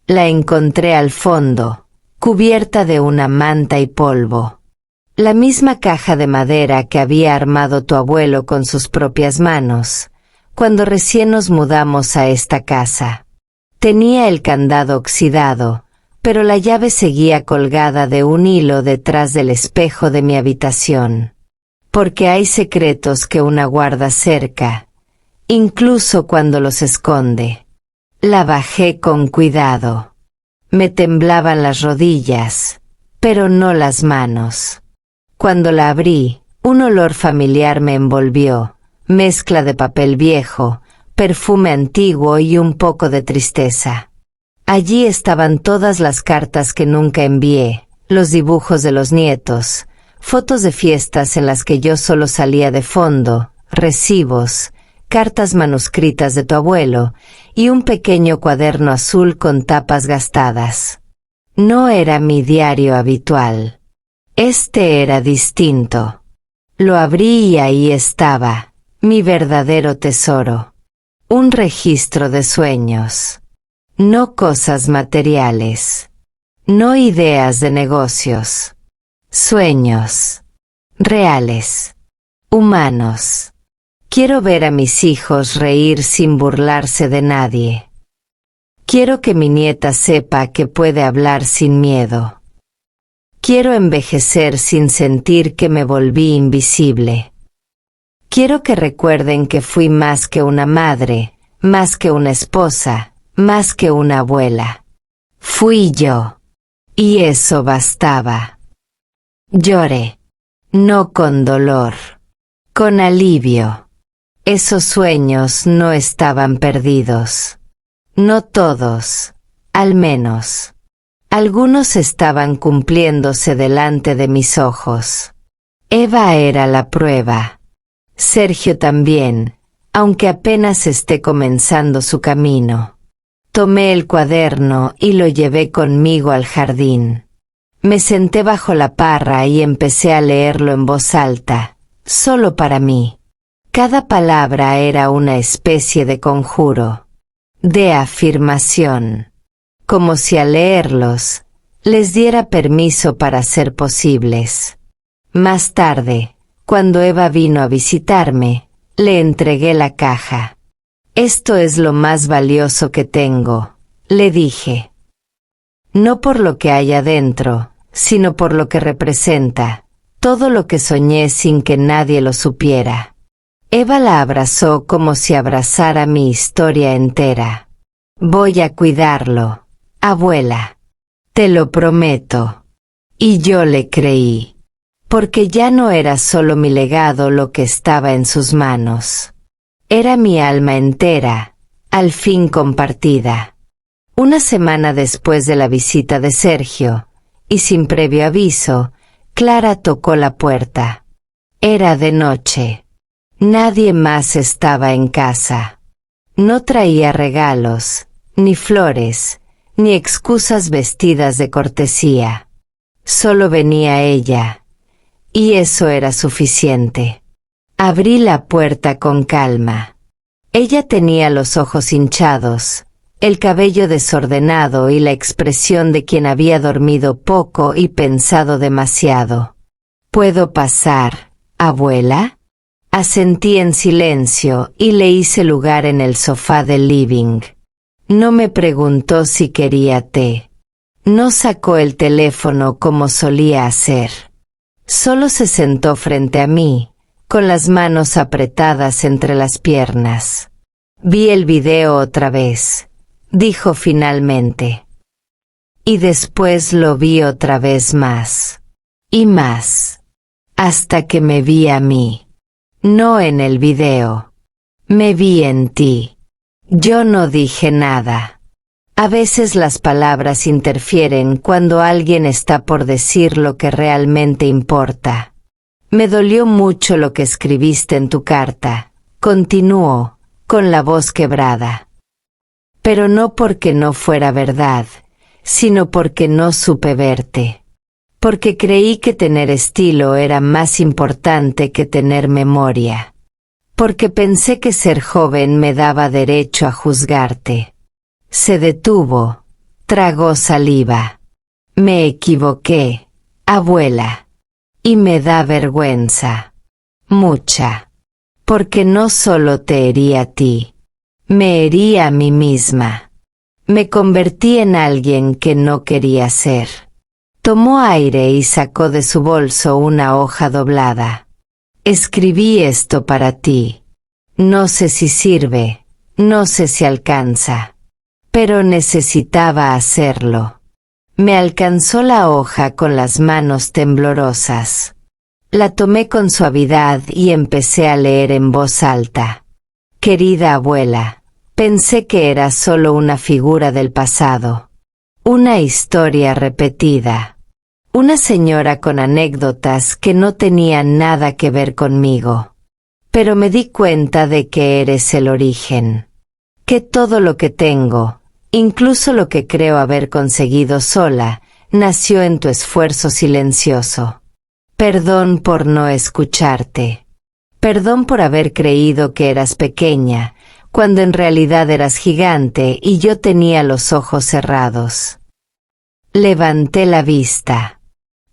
La encontré al fondo, cubierta de una manta y polvo. La misma caja de madera que había armado tu abuelo con sus propias manos, cuando recién nos mudamos a esta casa. Tenía el candado oxidado, pero la llave seguía colgada de un hilo detrás del espejo de mi habitación. Porque hay secretos que una guarda cerca, incluso cuando los esconde. La bajé con cuidado. Me temblaban las rodillas, pero no las manos. Cuando la abrí, un olor familiar me envolvió, mezcla de papel viejo, perfume antiguo y un poco de tristeza. Allí estaban todas las cartas que nunca envié, los dibujos de los nietos, fotos de fiestas en las que yo solo salía de fondo, recibos, cartas manuscritas de tu abuelo, y un pequeño cuaderno azul con tapas gastadas. No era mi diario habitual. Este era distinto. Lo abrí y ahí estaba, mi verdadero tesoro. Un registro de sueños. No cosas materiales. No ideas de negocios. Sueños. Reales. Humanos. Quiero ver a mis hijos reír sin burlarse de nadie. Quiero que mi nieta sepa que puede hablar sin miedo. Quiero envejecer sin sentir que me volví invisible. Quiero que recuerden que fui más que una madre, más que una esposa, más que una abuela. Fui yo. Y eso bastaba. Lloré. No con dolor. Con alivio. Esos sueños no estaban perdidos. No todos, al menos. Algunos estaban cumpliéndose delante de mis ojos. Eva era la prueba. Sergio también, aunque apenas esté comenzando su camino. Tomé el cuaderno y lo llevé conmigo al jardín. Me senté bajo la parra y empecé a leerlo en voz alta, solo para mí. Cada palabra era una especie de conjuro, de afirmación, como si al leerlos, les diera permiso para ser posibles. Más tarde, cuando Eva vino a visitarme, le entregué la caja. Esto es lo más valioso que tengo, le dije. No por lo que hay adentro, sino por lo que representa, todo lo que soñé sin que nadie lo supiera. Eva la abrazó como si abrazara mi historia entera. Voy a cuidarlo, abuela. Te lo prometo. Y yo le creí. Porque ya no era solo mi legado lo que estaba en sus manos. Era mi alma entera, al fin compartida. Una semana después de la visita de Sergio, y sin previo aviso, Clara tocó la puerta. Era de noche. Nadie más estaba en casa. No traía regalos, ni flores, ni excusas vestidas de cortesía. Solo venía ella, y eso era suficiente. Abrí la puerta con calma. Ella tenía los ojos hinchados, el cabello desordenado y la expresión de quien había dormido poco y pensado demasiado. ¿Puedo pasar, abuela? Asentí en silencio y le hice lugar en el sofá del living. No me preguntó si quería té. No sacó el teléfono como solía hacer. Solo se sentó frente a mí, con las manos apretadas entre las piernas. Vi el video otra vez, dijo finalmente. Y después lo vi otra vez más. Y más. Hasta que me vi a mí. No en el video. Me vi en ti. Yo no dije nada. A veces las palabras interfieren cuando alguien está por decir lo que realmente importa. Me dolió mucho lo que escribiste en tu carta, continuó, con la voz quebrada. Pero no porque no fuera verdad, sino porque no supe verte. Porque creí que tener estilo era más importante que tener memoria. Porque pensé que ser joven me daba derecho a juzgarte. Se detuvo, tragó saliva. Me equivoqué, abuela. Y me da vergüenza. Mucha. Porque no solo te herí a ti. Me herí a mí misma. Me convertí en alguien que no quería ser. Tomó aire y sacó de su bolso una hoja doblada. Escribí esto para ti. No sé si sirve, no sé si alcanza. Pero necesitaba hacerlo. Me alcanzó la hoja con las manos temblorosas. La tomé con suavidad y empecé a leer en voz alta. Querida abuela, pensé que era solo una figura del pasado. Una historia repetida. Una señora con anécdotas que no tenían nada que ver conmigo. Pero me di cuenta de que eres el origen. Que todo lo que tengo, incluso lo que creo haber conseguido sola, nació en tu esfuerzo silencioso. Perdón por no escucharte. Perdón por haber creído que eras pequeña, cuando en realidad eras gigante y yo tenía los ojos cerrados. Levanté la vista.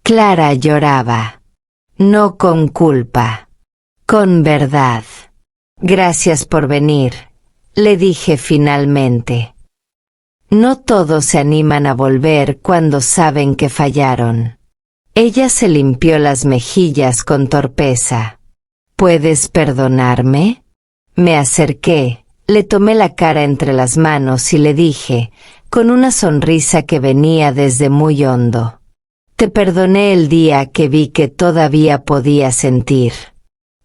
Clara lloraba. No con culpa. Con verdad. Gracias por venir, le dije finalmente. No todos se animan a volver cuando saben que fallaron. Ella se limpió las mejillas con torpeza. ¿Puedes perdonarme? Me acerqué, le tomé la cara entre las manos y le dije, con una sonrisa que venía desde muy hondo. Te perdoné el día que vi que todavía podía sentir.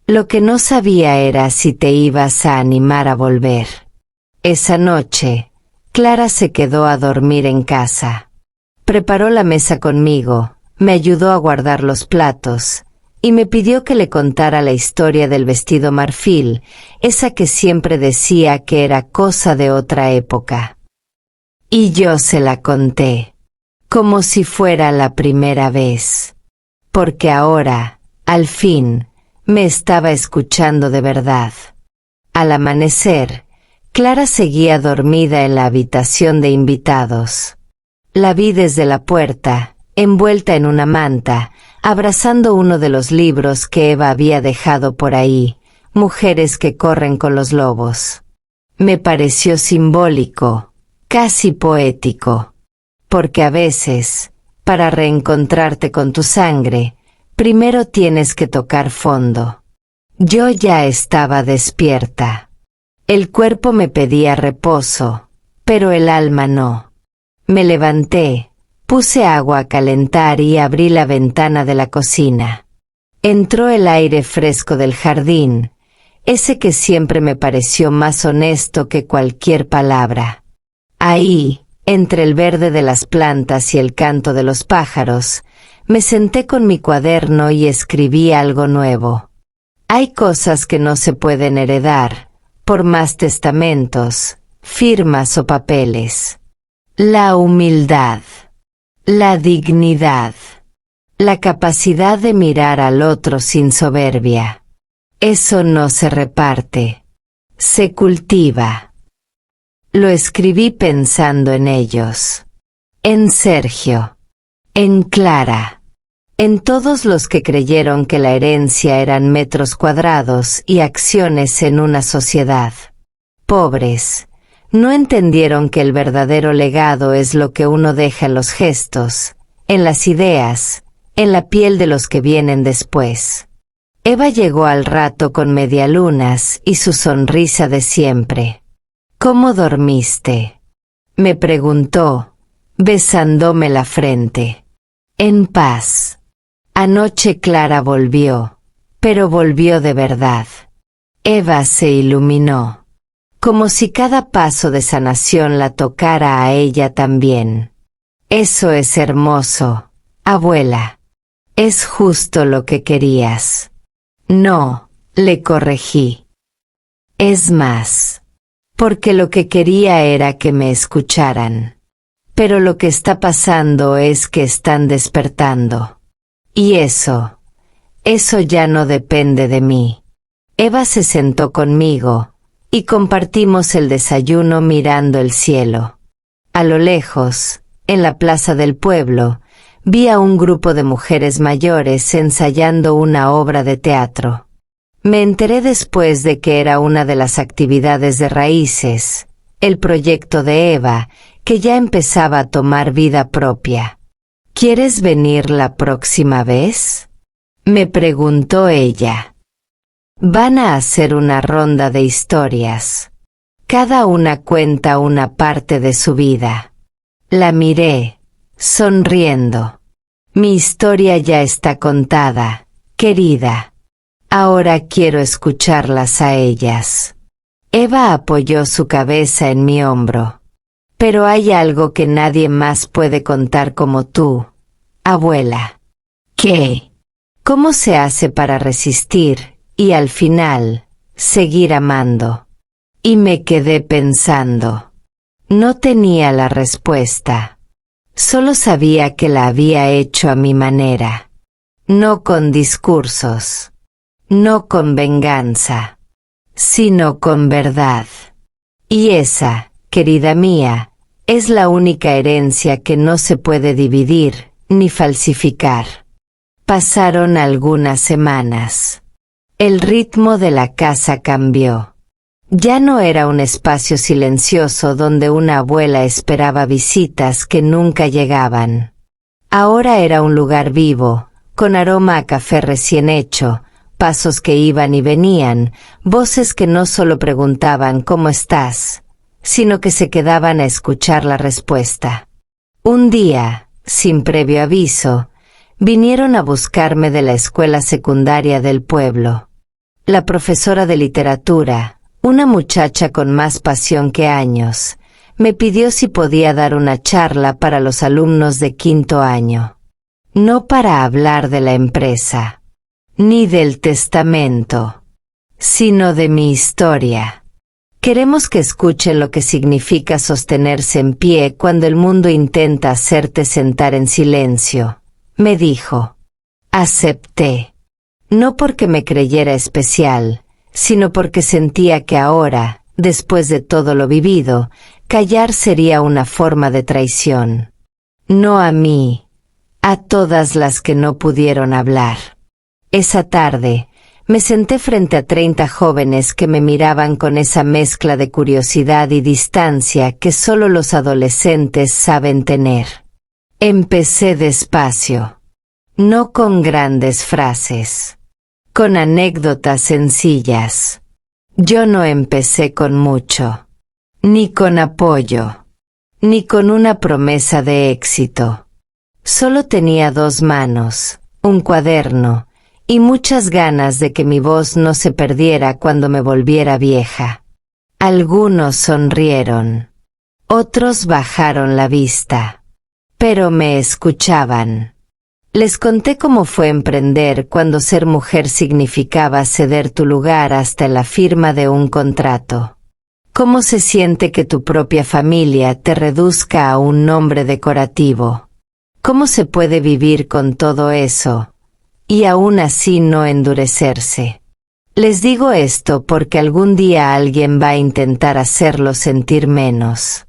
Lo que no sabía era si te ibas a animar a volver. Esa noche, Clara se quedó a dormir en casa. Preparó la mesa conmigo, me ayudó a guardar los platos, y me pidió que le contara la historia del vestido marfil, esa que siempre decía que era cosa de otra época. Y yo se la conté, como si fuera la primera vez, porque ahora, al fin, me estaba escuchando de verdad. Al amanecer, Clara seguía dormida en la habitación de invitados. La vi desde la puerta, envuelta en una manta, abrazando uno de los libros que Eva había dejado por ahí, Mujeres que corren con los lobos. Me pareció simbólico, casi poético, porque a veces, para reencontrarte con tu sangre, primero tienes que tocar fondo. Yo ya estaba despierta. El cuerpo me pedía reposo, pero el alma no. Me levanté, puse agua a calentar y abrí la ventana de la cocina. Entró el aire fresco del jardín, ese que siempre me pareció más honesto que cualquier palabra. Ahí, entre el verde de las plantas y el canto de los pájaros, me senté con mi cuaderno y escribí algo nuevo. Hay cosas que no se pueden heredar, por más testamentos, firmas o papeles. La humildad, la dignidad, la capacidad de mirar al otro sin soberbia. Eso no se reparte, se cultiva. Lo escribí pensando en ellos, en Sergio, en Clara, en todos los que creyeron que la herencia eran metros cuadrados y acciones en una sociedad. Pobres, no entendieron que el verdadero legado es lo que uno deja en los gestos, en las ideas, en la piel de los que vienen después. Eva llegó al rato con medialunas y su sonrisa de siempre. ¿Cómo dormiste?, me preguntó, besándome la frente. En paz. Anoche Clara volvió, pero volvió de verdad. Eva se iluminó, como si cada paso de sanación la tocara a ella también. Eso es hermoso, abuela. Es justo lo que querías. No, le corregí. Es más, porque lo que quería era que me escucharan. Pero lo que está pasando es que están despertando. Y eso ya no depende de mí. Eva se sentó conmigo, y compartimos el desayuno mirando el cielo. A lo lejos, en la plaza del pueblo, vi a un grupo de mujeres mayores ensayando una obra de teatro. Me enteré después de que era una de las actividades de Raíces, el proyecto de Eva, que ya empezaba a tomar vida propia. ¿Quieres venir la próxima vez?, me preguntó ella. Van a hacer una ronda de historias. Cada una cuenta una parte de su vida. La miré, sonriendo. Mi historia ya está contada, querida. Ahora quiero escucharlas a ellas. Eva apoyó su cabeza en mi hombro. Pero hay algo que nadie más puede contar como tú, abuela. ¿Qué? ¿Cómo se hace para resistir, y al final, seguir amando? Y me quedé pensando. No tenía la respuesta. Solo sabía que la había hecho a mi manera. No con discursos. no con venganza, sino con verdad. Y esa, querida mía, es la única herencia que no se puede dividir, ni falsificar. Pasaron algunas semanas. El ritmo de la casa cambió. Ya no era un espacio silencioso donde una abuela esperaba visitas que nunca llegaban. Ahora era un lugar vivo, con aroma a café recién hecho, pasos que iban y venían, voces que no solo preguntaban ¿cómo estás?, sino que se quedaban a escuchar la respuesta. Un día, sin previo aviso, vinieron a buscarme de la escuela secundaria del pueblo. La profesora de literatura, una muchacha con más pasión que años, me pidió si podía dar una charla para los alumnos de 5º año. No para hablar de la empresa, ni del testamento, sino de mi historia. Queremos que escuchen lo que significa sostenerse en pie cuando el mundo intenta hacerte sentar en silencio, me dijo. Acepté. No porque me creyera especial, sino porque sentía que ahora, después de todo lo vivido, callar sería una forma de traición. No a mí, a todas las que no pudieron hablar. Esa tarde, me senté frente a 30 jóvenes que me miraban con esa mezcla de curiosidad y distancia que solo los adolescentes saben tener. Empecé despacio. No con grandes frases. Con anécdotas sencillas. Yo no empecé con mucho. Ni con apoyo. Ni con una promesa de éxito. Solo tenía 2 manos, un cuaderno, y muchas ganas de que mi voz no se perdiera cuando me volviera vieja. Algunos sonrieron. Otros bajaron la vista. Pero me escuchaban. Les conté cómo fue emprender cuando ser mujer significaba ceder tu lugar hasta la firma de un contrato. Cómo se siente que tu propia familia te reduzca a un nombre decorativo. Cómo se puede vivir con todo eso, y aún así no endurecerse. Les digo esto porque algún día alguien va a intentar hacerlo sentir menos.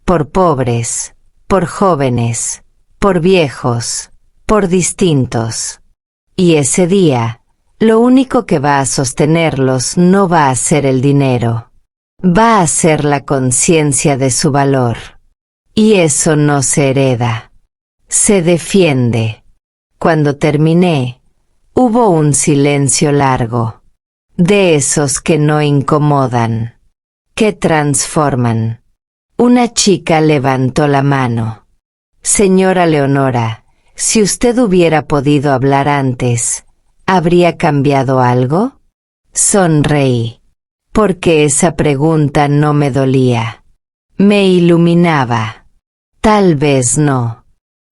Por pobres, por jóvenes, por viejos, por distintos. Y ese día, lo único que va a sostenerlos no va a ser el dinero. Va a ser la conciencia de su valor. Y eso no se hereda. Se defiende. Cuando terminé, hubo un silencio largo. De esos que no incomodan. Que transforman. Una chica levantó la mano. Señora Leonora, si usted hubiera podido hablar antes, ¿habría cambiado algo? Sonreí. Porque esa pregunta no me dolía. Me iluminaba. Tal vez no.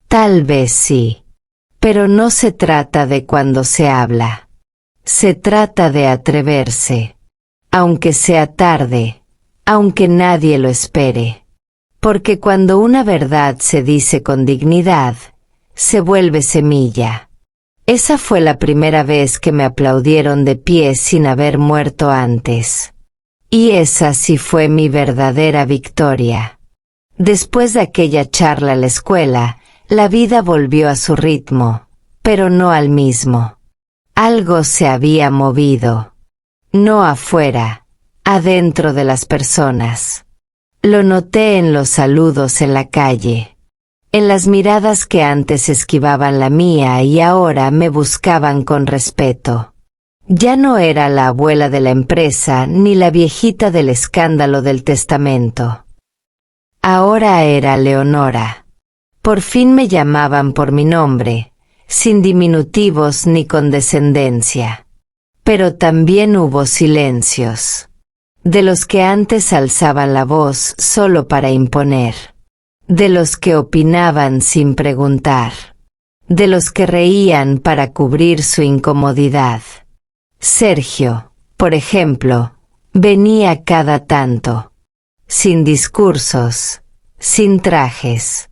Tal vez sí. Pero no se trata de cuando se habla. Se trata de atreverse. Aunque sea tarde. Aunque nadie lo espere. Porque cuando una verdad se dice con dignidad, se vuelve semilla. Esa fue la primera vez que me aplaudieron de pie sin haber muerto antes. Y esa sí fue mi verdadera victoria. Después de aquella charla a la escuela, la vida volvió a su ritmo, pero no al mismo. Algo se había movido. No afuera, adentro de las personas. Lo noté en los saludos en la calle. En las miradas que antes esquivaban la mía y ahora me buscaban con respeto. Ya no era la abuela de la empresa ni la viejita del escándalo del testamento. Ahora era Leonora. Por fin me llamaban por mi nombre, sin diminutivos ni condescendencia. Pero también hubo silencios. De los que antes alzaban la voz solo para imponer. De los que opinaban sin preguntar. De los que reían para cubrir su incomodidad. Sergio, por ejemplo, venía cada tanto. Sin discursos, sin trajes.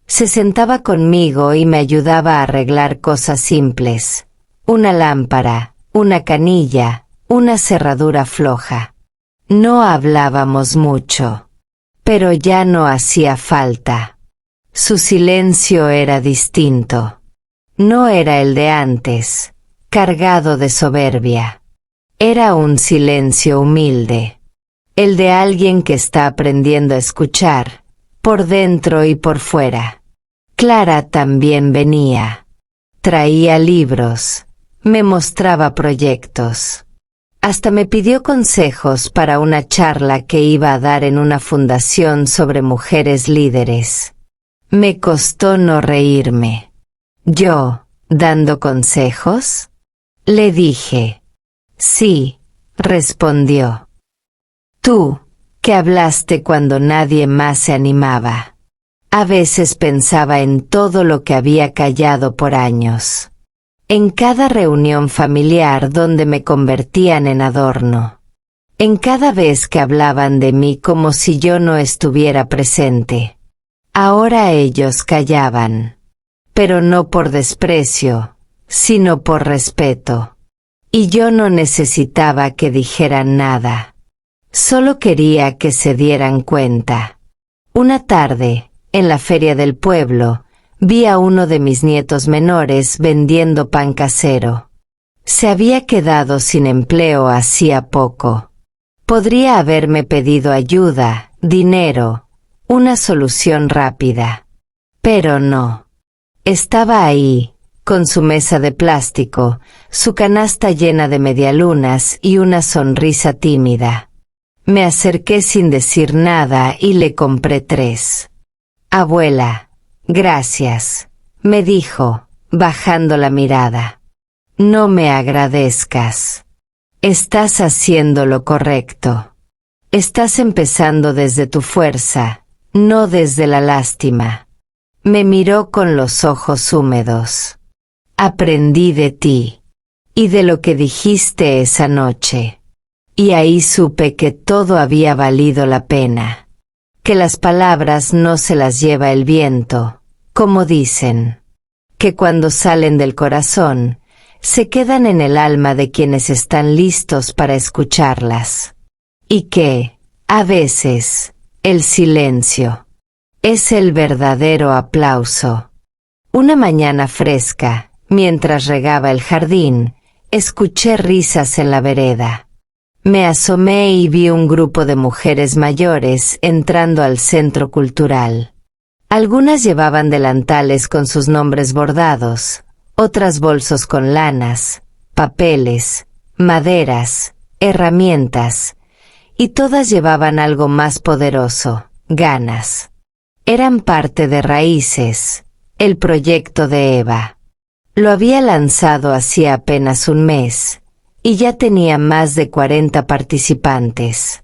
Se sentaba conmigo y me ayudaba a arreglar cosas simples. Una lámpara, una canilla, una cerradura floja. No hablábamos mucho. Pero ya no hacía falta. Su silencio era distinto. No era el de antes, cargado de soberbia. Era un silencio humilde. El de alguien que está aprendiendo a escuchar, por dentro y por fuera. Clara también venía. Traía libros, me mostraba proyectos. Hasta me pidió consejos para una charla que iba a dar en una fundación sobre mujeres líderes. Me costó no reírme. ¿Yo, dando consejos? Le dije. Sí, respondió. Tú, que hablaste cuando nadie más se animaba. A veces pensaba en todo lo que había callado por años. En cada reunión familiar donde me convertían en adorno. En cada vez que hablaban de mí como si yo no estuviera presente. Ahora ellos callaban. Pero no por desprecio, sino por respeto. Y yo no necesitaba que dijeran nada. Solo quería que se dieran cuenta. Una tarde, en la feria del pueblo, vi a uno de mis nietos menores vendiendo pan casero. Se había quedado sin empleo hacía poco. Podría haberme pedido ayuda, dinero, una solución rápida. Pero no. Estaba ahí, con su mesa de plástico, su canasta llena de medialunas y una sonrisa tímida. Me acerqué sin decir nada y le compré 3. Abuela. Gracias, me dijo, bajando la mirada. No me agradezcas. Estás haciendo lo correcto. Estás empezando desde tu fuerza, no desde la lástima. Me miró con los ojos húmedos. Aprendí de ti. Y de lo que dijiste esa noche. Y ahí supe que todo había valido la pena. Que las palabras no se las lleva el viento, como dicen. Que cuando salen del corazón, se quedan en el alma de quienes están listos para escucharlas. Y que, a veces, el silencio es el verdadero aplauso. Una mañana fresca, mientras regaba el jardín, escuché risas en la vereda. Me asomé y vi un grupo de mujeres mayores entrando al centro cultural. Algunas llevaban delantales con sus nombres bordados, otras bolsos con lanas, papeles, maderas, herramientas, y todas llevaban algo más poderoso, ganas. Eran parte de Raíces, el proyecto de Eva. Lo había lanzado hacía apenas un mes, y ya tenía más de 40 participantes.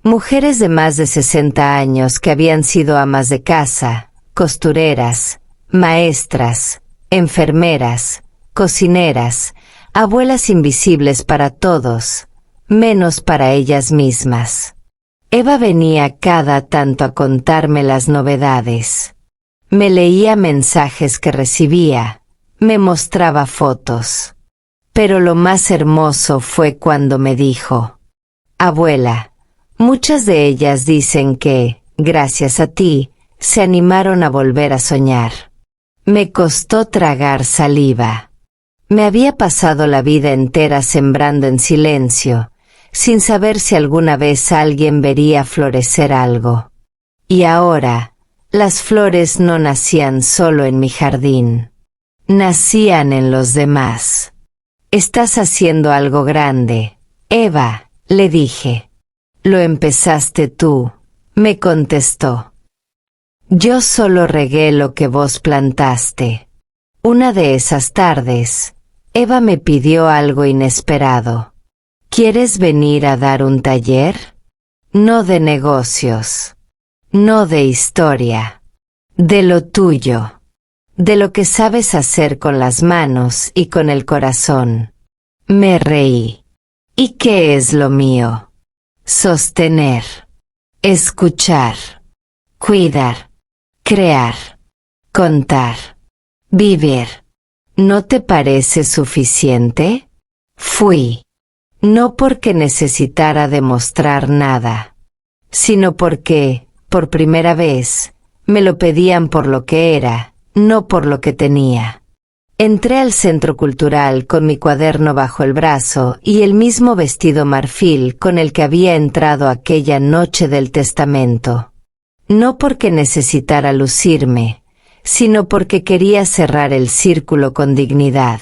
Mujeres de más de 60 años que habían sido amas de casa, costureras, maestras, enfermeras, cocineras, abuelas invisibles para todos, menos para ellas mismas. Eva venía cada tanto a contarme las novedades. Me leía mensajes que recibía, me mostraba fotos. Pero lo más hermoso fue cuando me dijo: Abuela, muchas de ellas dicen que, gracias a ti, se animaron a volver a soñar. Me costó tragar saliva. Me había pasado la vida entera sembrando en silencio, sin saber si alguna vez alguien vería florecer algo. Y ahora, las flores no nacían solo en mi jardín. Nacían en los demás. Estás haciendo algo grande, Eva, le dije. Lo empezaste tú, me contestó. Yo solo regué lo que vos plantaste. Una de esas tardes, Eva me pidió algo inesperado. ¿Quieres venir a dar un taller? No de negocios. No de historia. De lo tuyo. De lo que sabes hacer con las manos y con el corazón. Me reí. ¿Y qué es lo mío? Sostener. Escuchar. Cuidar. Crear. Contar. Vivir. ¿No te parece suficiente? Fui. No porque necesitara demostrar nada, sino porque, por primera vez, me lo pedían por lo que era, no por lo que tenía. Entré al centro cultural con mi cuaderno bajo el brazo y el mismo vestido marfil con el que había entrado aquella noche del testamento. No porque necesitara lucirme, sino porque quería cerrar el círculo con dignidad.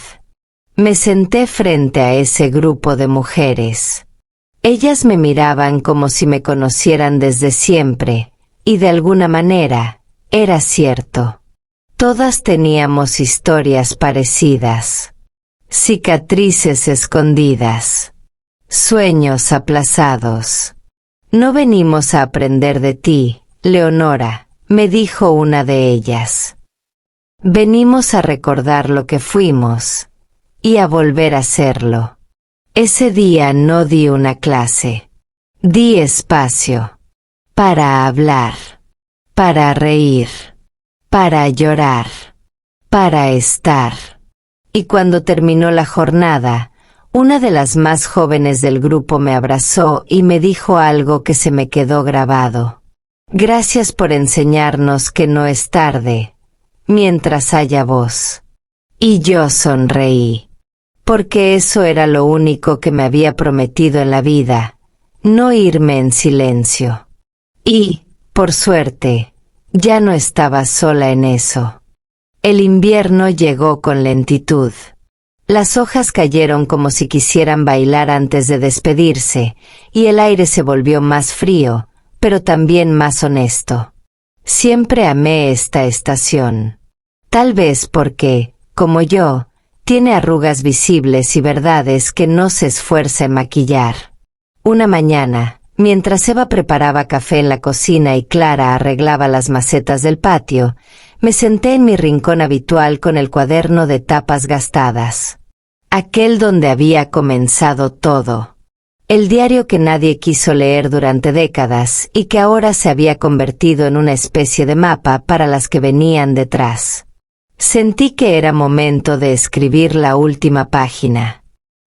Me senté frente a ese grupo de mujeres. Ellas me miraban como si me conocieran desde siempre, y de alguna manera, era cierto. Todas teníamos historias parecidas. Cicatrices escondidas. Sueños aplazados. No venimos a aprender de ti, Leonora, me dijo una de ellas. Venimos a recordar lo que fuimos, y a volver a serlo. Ese día no di una clase. Di espacio. Para hablar. Para reír. Para llorar. Para estar. Y cuando terminó la jornada, una de las más jóvenes del grupo me abrazó y me dijo algo que se me quedó grabado. Gracias por enseñarnos que no es tarde, mientras haya voz. Y yo sonreí. Porque eso era lo único que me había prometido en la vida, no irme en silencio. Y, por suerte, ya no estaba sola en eso. El invierno llegó con lentitud. Las hojas cayeron como si quisieran bailar antes de despedirse, y el aire se volvió más frío, pero también más honesto. Siempre amé esta estación. Tal vez porque, como yo, tiene arrugas visibles y verdades que no se esfuerza en maquillar. Una mañana, mientras Eva preparaba café en la cocina y Clara arreglaba las macetas del patio, me senté en mi rincón habitual con el cuaderno de tapas gastadas. Aquel donde había comenzado todo. El diario que nadie quiso leer durante décadas y que ahora se había convertido en una especie de mapa para las que venían detrás. Sentí que era momento de escribir la última página.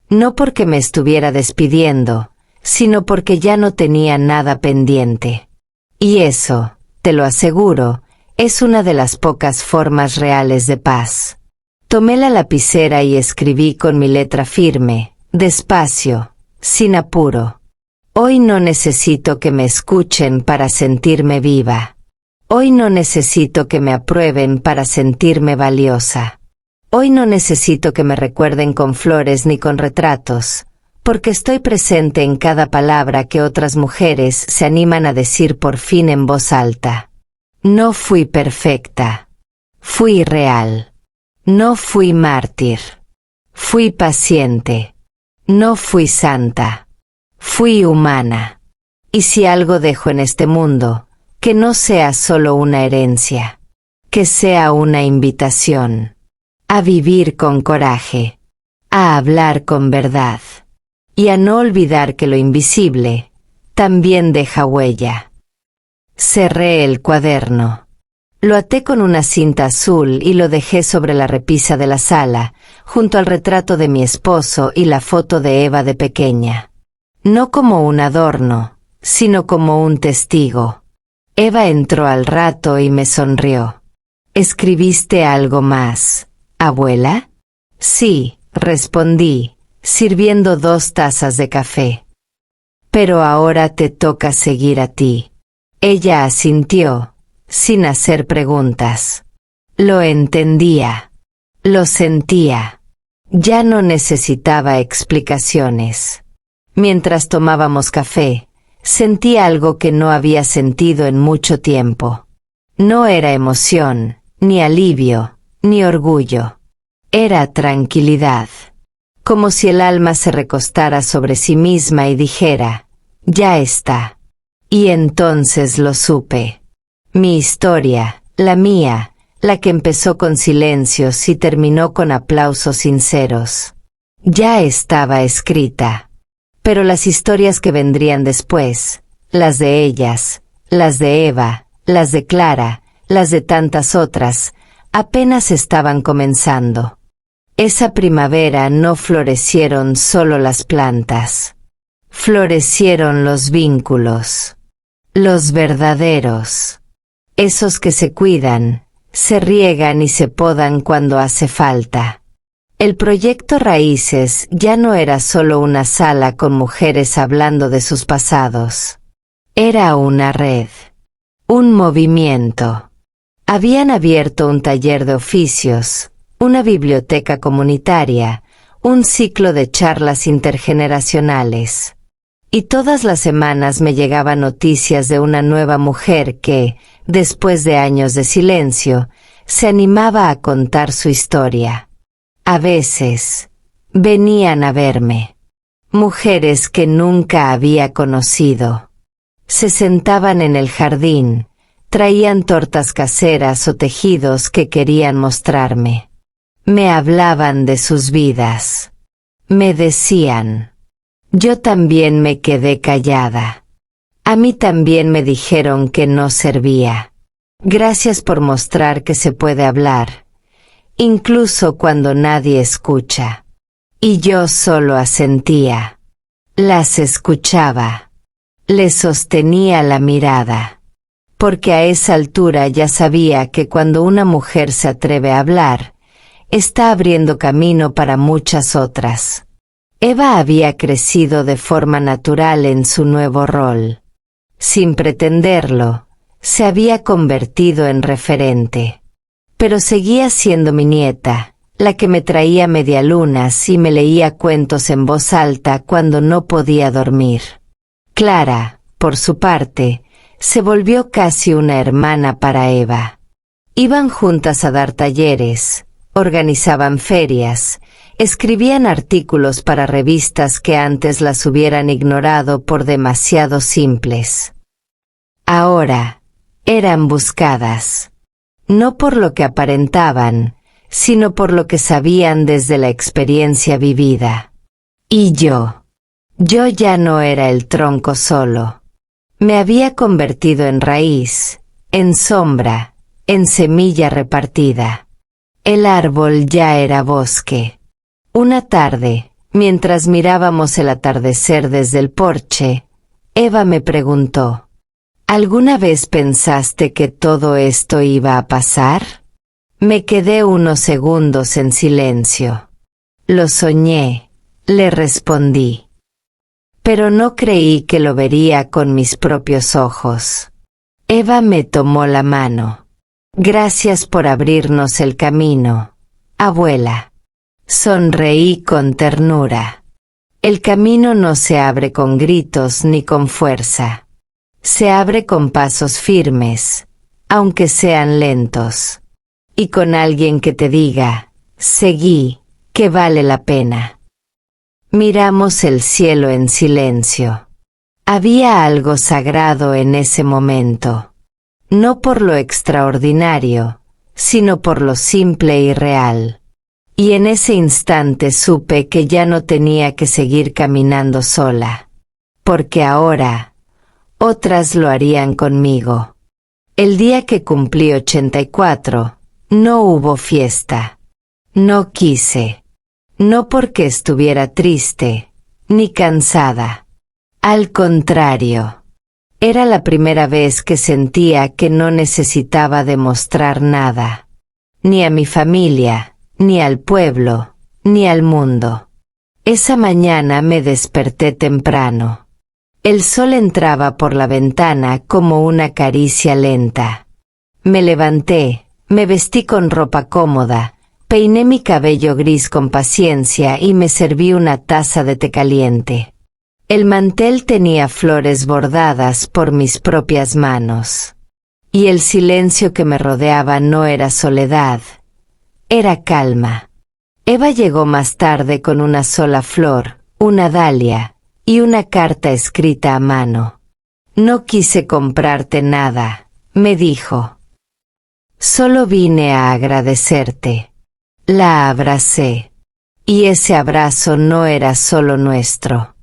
No porque me estuviera despidiendo, sino porque ya no tenía nada pendiente. Y eso, te lo aseguro, es una de las pocas formas reales de paz. Tomé la lapicera y escribí con mi letra firme, despacio, sin apuro. Hoy no necesito que me escuchen para sentirme viva. Hoy no necesito que me aprueben para sentirme valiosa. Hoy no necesito que me recuerden con flores ni con retratos, porque estoy presente en cada palabra que otras mujeres se animan a decir por fin en voz alta. No fui perfecta. Fui real. No fui mártir. Fui paciente. No fui santa. Fui humana. Y si algo dejo en este mundo, que no sea solo una herencia, que sea una invitación a vivir con coraje, a hablar con verdad, y a no olvidar que lo invisible también deja huella. Cerré el cuaderno. Lo até con una cinta azul y lo dejé sobre la repisa de la sala, junto al retrato de mi esposo y la foto de Eva de pequeña. No como un adorno, sino como un testigo. Eva entró al rato y me sonrió. ¿Escribiste algo más, abuela? Sí, respondí, sirviendo 2 tazas de café. Pero ahora te toca seguir a ti. Ella asintió, sin hacer preguntas. Lo entendía. Lo sentía. Ya no necesitaba explicaciones. Mientras tomábamos café, sentí algo que no había sentido en mucho tiempo. No era emoción, ni alivio, ni orgullo. Era tranquilidad. Como si el alma se recostara sobre sí misma y dijera, ya está. Y entonces lo supe. Mi historia, la mía, la que empezó con silencios y terminó con aplausos sinceros. Ya estaba escrita. Pero las historias que vendrían después, las de ellas, las de Eva, las de Clara, las de tantas otras, apenas estaban comenzando. Esa primavera no florecieron solo las plantas. Florecieron los vínculos. Los verdaderos. Esos que se cuidan, se riegan y se podan cuando hace falta. El proyecto Raíces ya no era solo una sala con mujeres hablando de sus pasados. Era una red. Un movimiento. Habían abierto un taller de oficios, una biblioteca comunitaria, un ciclo de charlas intergeneracionales. Y todas las semanas me llegaban noticias de una nueva mujer que, después de años de silencio, se animaba a contar su historia. A veces, venían a verme. Mujeres que nunca había conocido. Se sentaban en el jardín, traían tortas caseras o tejidos que querían mostrarme. Me hablaban de sus vidas. Me decían. Yo también me quedé callada. A mí también me dijeron que no servía. Gracias por mostrar que se puede hablar, incluso cuando nadie escucha. Y yo solo asentía. Las escuchaba. Les sostenía la mirada. Porque a esa altura ya sabía que cuando una mujer se atreve a hablar, está abriendo camino para muchas otras. Eva había crecido de forma natural en su nuevo rol. Sin pretenderlo, se había convertido en referente. Pero seguía siendo mi nieta, la que me traía medialunas y me leía cuentos en voz alta cuando no podía dormir. Clara, por su parte, se volvió casi una hermana para Eva. Iban juntas a dar talleres, organizaban ferias, escribían artículos para revistas que antes las hubieran ignorado por demasiado simples. Ahora, eran buscadas. No por lo que aparentaban, sino por lo que sabían desde la experiencia vivida. Y yo ya no era el tronco solo. Me había convertido en raíz, en sombra, en semilla repartida. El árbol ya era bosque. Una tarde, mientras mirábamos el atardecer desde el porche, Eva me preguntó, ¿alguna vez pensaste que todo esto iba a pasar? Me quedé unos segundos en silencio. Lo soñé, le respondí. Pero no creí que lo vería con mis propios ojos. Eva me tomó la mano. Gracias por abrirnos el camino, abuela. Sonreí con ternura. El camino no se abre con gritos ni con fuerza. Se abre con pasos firmes, aunque sean lentos. Y con alguien que te diga, seguí, que vale la pena. Miramos el cielo en silencio. Había algo sagrado en ese momento. No por lo extraordinario, sino por lo simple y real. Y en ese instante supe que ya no tenía que seguir caminando sola. Porque ahora, otras lo harían conmigo. El día que cumplí 84, no hubo fiesta. No quise. No porque estuviera triste, ni cansada. Al contrario. Era la primera vez que sentía que no necesitaba demostrar nada. Ni a mi familia, ni al pueblo, ni al mundo. Esa mañana me desperté temprano. El sol entraba por la ventana como una caricia lenta. Me levanté, me vestí con ropa cómoda, peiné mi cabello gris con paciencia y me serví una taza de té caliente. El mantel tenía flores bordadas por mis propias manos. Y el silencio que me rodeaba no era soledad, era calma. Eva llegó más tarde con una sola flor, una dalia, y una carta escrita a mano. No quise comprarte nada, me dijo. Solo vine a agradecerte. La abracé. Y ese abrazo no era solo nuestro.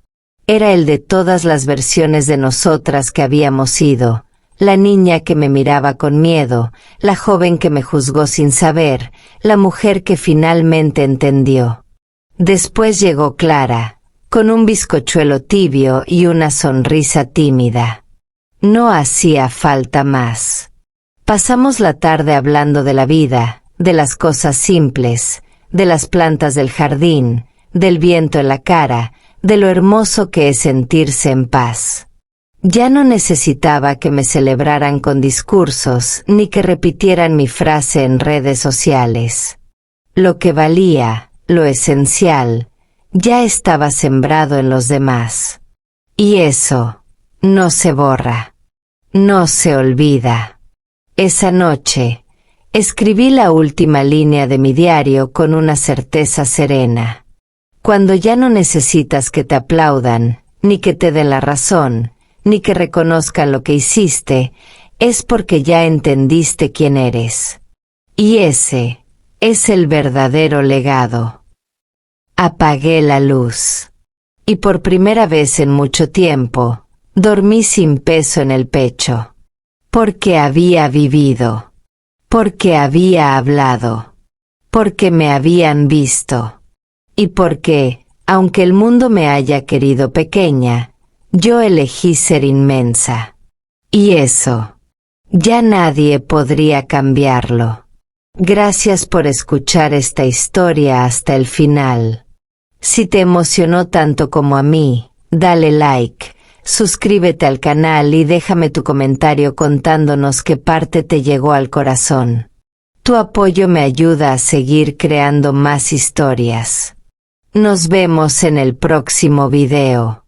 Era el de todas las versiones de nosotras que habíamos sido, la niña que me miraba con miedo, la joven que me juzgó sin saber, la mujer que finalmente entendió. Después llegó Clara, con un bizcochuelo tibio y una sonrisa tímida. No hacía falta más. Pasamos la tarde hablando de la vida, de las cosas simples, de las plantas del jardín, del viento en la cara, de lo hermoso que es sentirse en paz. Ya no necesitaba que me celebraran con discursos, ni que repitieran mi frase en redes sociales. Lo que valía, lo esencial, ya estaba sembrado en los demás. Y eso no se borra, no se olvida. Esa noche, escribí la última línea de mi diario con una certeza serena. Cuando ya no necesitas que te aplaudan, ni que te den la razón, ni que reconozcan lo que hiciste, es porque ya entendiste quién eres. Y ese es el verdadero legado. Apagué la luz. Y por primera vez en mucho tiempo, dormí sin peso en el pecho. Porque había vivido. Porque había hablado. Porque me habían visto. Y porque, aunque el mundo me haya querido pequeña, yo elegí ser inmensa. Y eso, ya nadie podría cambiarlo. Gracias por escuchar esta historia hasta el final. Si te emocionó tanto como a mí, dale like, suscríbete al canal y déjame tu comentario contándonos qué parte te llegó al corazón. Tu apoyo me ayuda a seguir creando más historias. Nos vemos en el próximo video.